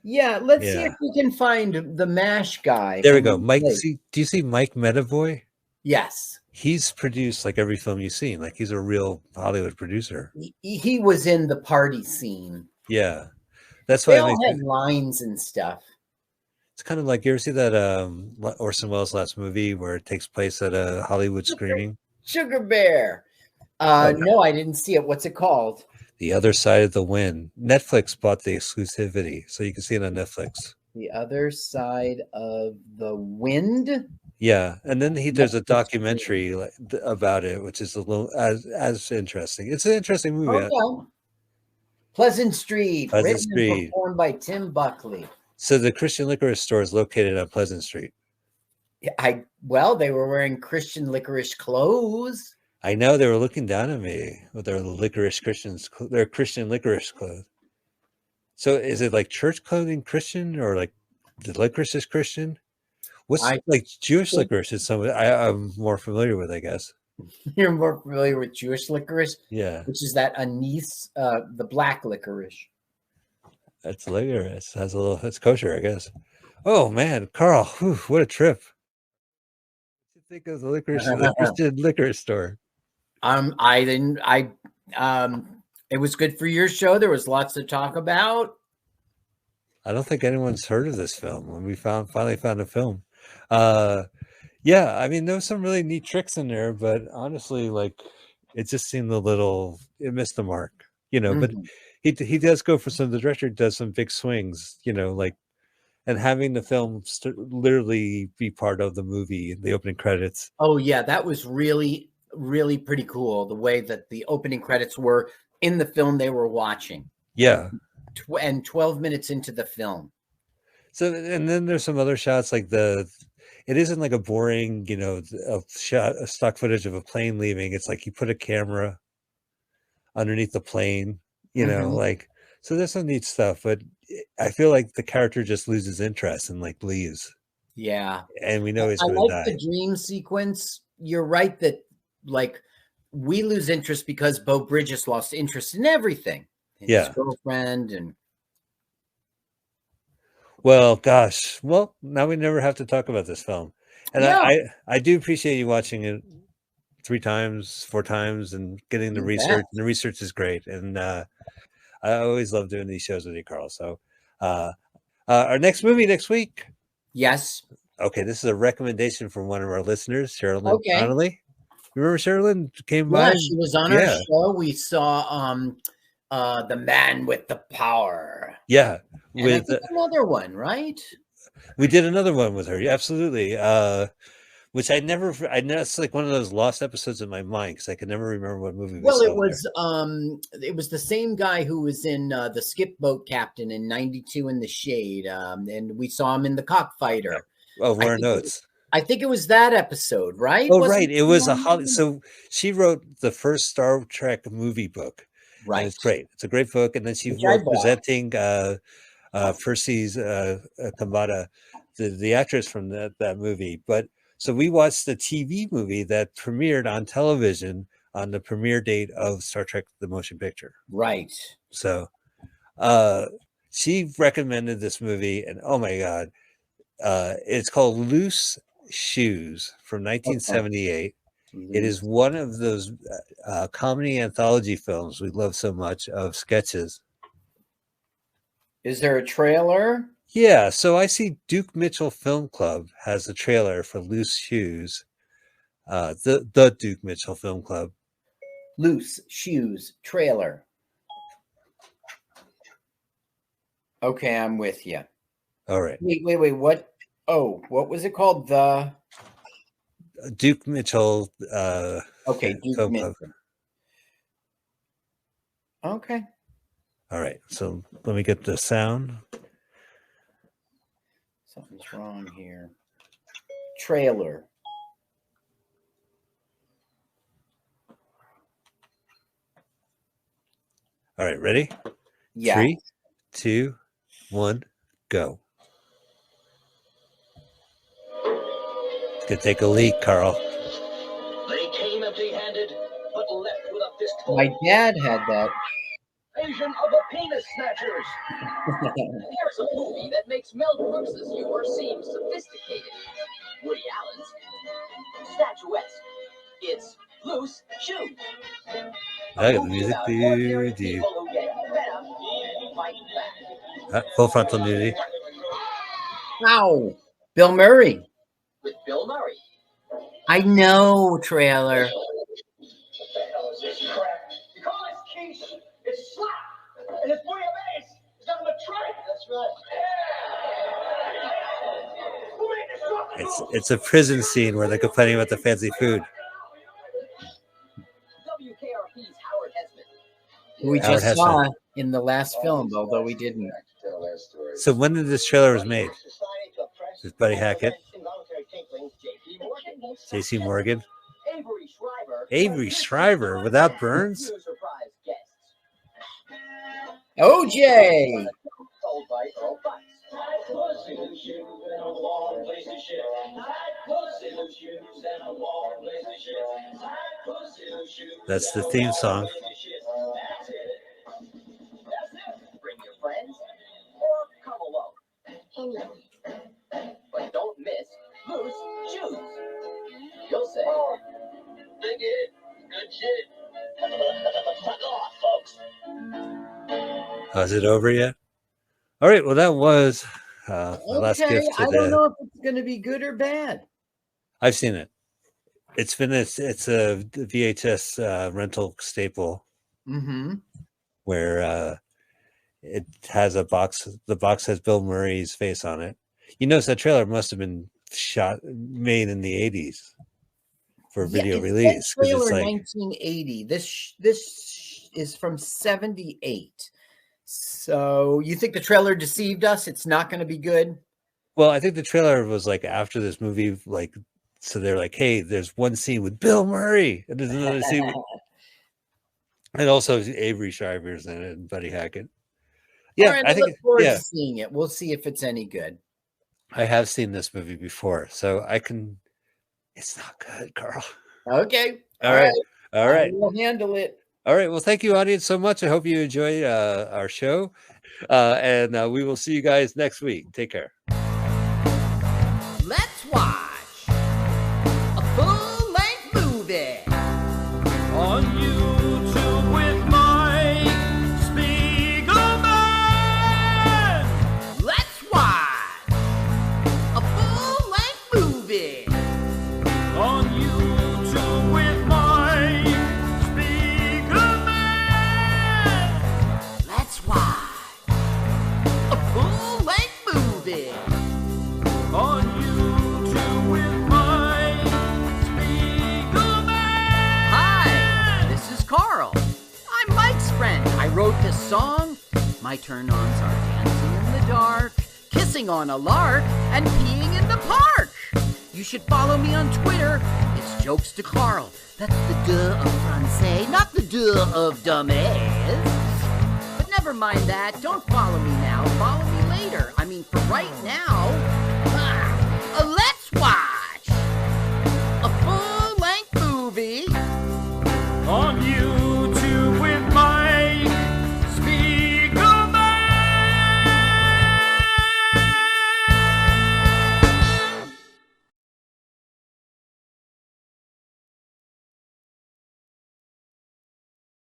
Yeah, let's see if we can find the MASH guy. There we go. Mike, do you see Mike Medavoy? Yes. He's produced like every film you've seen. Like he's a real Hollywood producer. He was in the party scene. Yeah. That's why they all had lines and stuff. It's kind of like, you ever see that Orson Welles' last movie where it takes place at a Hollywood screening? Sugar Bear. No, I didn't see it. What's it called? The Other Side of the Wind. Netflix bought the exclusivity, so you can see it on Netflix. The Other Side of the Wind? Yeah, and then there's a documentary about it, which is a little as interesting. It's an interesting movie. Okay. Pleasant Street, written and performed by Tim Buckley. So the Christian Licorice Store is located on Pleasant Street. They were wearing Christian licorice clothes. I know, they were looking down at me with their licorice Christians, their Christian licorice clothes. So is it like church clothing Christian, or like the licorice is Christian? What's like Jewish licorice is something I'm more familiar with, I guess. You're more familiar with Jewish licorice, Yeah, which is that anise, the black licorice. that's licorice. Has a little. It's kosher, I guess. Oh man, Carl, whew, what a trip! What do you think of the Christian liquor store? I didn't. It was good for your show. There was lots to talk about. I don't think anyone's heard of this film. When we finally found a film, yeah, I mean, there was some really neat tricks in there, but honestly, like, it just seemed a little. It missed the mark, But Mhm. he does go for some. The director does some big swings, like, and having the film literally be part of the movie, the opening credits. Oh yeah, that was really, really pretty cool. The way that the opening credits were in the film they were watching. Yeah. And 12 minutes into the film. So, and then there's some other shots like it isn't like a boring, a shot, a stock footage of a plane leaving. It's like you put a camera underneath the plane, like, so there's some neat stuff, but I feel like the character just loses interest and like leaves. Yeah. And we know he's I going to like die. the dream sequence. You're right that like we lose interest because Beau Bridges lost interest in everything. In his girlfriend and well, gosh. Well, now we never have to talk about this film. And yeah. I do appreciate you watching it 3 times, 4 times and getting the research. And the research is great. And I always love doing these shows with you, Carl. So our next movie next week. Yes. Okay, this is a recommendation from one of our listeners, Sherilyn Connolly. Remember Sherilyn came by? Yeah, she was on our show. We saw The Man with the Power. Yeah. And I think another one, right? We did another one with her. Yeah, absolutely. Which I know it's like one of those lost episodes in my mind because I could never remember what movie we saw. It was the same guy who was in the Skip Boat Captain in 92 in the Shade. And we saw him in The Cockfighter. Oh, Warren Oates. I think it was that episode, right? Oh, right. It was so she wrote the first Star Trek movie book. Right. And it's great. It's a great book. And then she was presenting Percy's Kambata, the actress from that movie. But so we watched the TV movie that premiered on television on the premiere date of Star Trek: The Motion Picture. Right. So she recommended this movie, and oh my God, it's called Loose Shoes from 1978. It is one of those comedy anthology films we love so much of sketches. Is there a trailer? Yeah, so I see Duke Mitchell Film Club has a trailer for Loose Shoes. The Duke Mitchell Film Club. Loose Shoes trailer. Okay, I'm with you. All right. Wait. What? Oh, what was it called? The Duke Mitchell. Okay, Duke Film Mitchell. Club. Okay. All right. So let me get the sound. Something's wrong here. Trailer. All right, ready? Yeah. 3, 2, 1, go. It's gonna take a leak, Carl. They came empty-handed, but left with a fistful. My dad had that. Invasion of the Penis Snatchers. There's a movie that makes Mel Brooks's humor seem sophisticated. Woody Allen's statuesque. It's Loose Shoes. I got the music. Full frontal nudity. Wow. Bill Murray. With Bill Murray. I know trailer. What the hell is this crap? You call this quiche? It's slap. And it's bouillabaisse. It's nothing but tripe. That's right. Who made this chocolate? It's a prison scene where they're complaining about the fancy food. WKRP's Howard Hesman. Who we just saw in the last film, although we didn't. So when did this trailer was made? This Buddy Hackett, J.C. Morgan, Avery Shriver without Burns. OJ. That's the theme song. Bring your friends or come alone. But don't miss loose shoes. You'll say, dig it, good shit. Fuck off, folks. Oh, is it over yet? All right. Well, that was the last gift to I don't know if it's going to be good or bad. I've seen it. It's a VHS rental staple where it has a box. The box has Bill Murray's face on it. You notice that trailer must have been made in the 80s for video release. Trailer it's like 1980. This is from 78. So you think the trailer deceived us? It's not going to be good? Well, I think the trailer was like after this movie, like, so they're like, hey, there's one scene with Bill Murray, and there's another scene and also Avery Shriver's in it and Buddy Hackett. Yeah, right, I think look forward to seeing it. We'll see if it's any good. I have seen this movie before, so I can. It's not good, Carl. Okay. All right. We'll handle it. All right. Well, thank you, audience, so much. I hope you enjoyed our show, and we will see you guys next week. Take care. Let's watch a full-length movie on YouTube with Mike Spiegelman. Let's watch a full-length movie on YouTube with Mike Spiegelman. Let's watch a full-length movie on YouTube with Mike Spiegelman. Hi, this is Carl. I'm Mike's friend. I wrote this song. My turn-ons are dancing in the dark, kissing on a lark, and peeing in the park. You should follow me on Twitter. It's Jokes to Carl. That's the duh of Francais, not the duh of dumbass. But never mind that. Don't follow me now. Follow me later. I mean, for right now, let's watch a full-length movie on YouTube.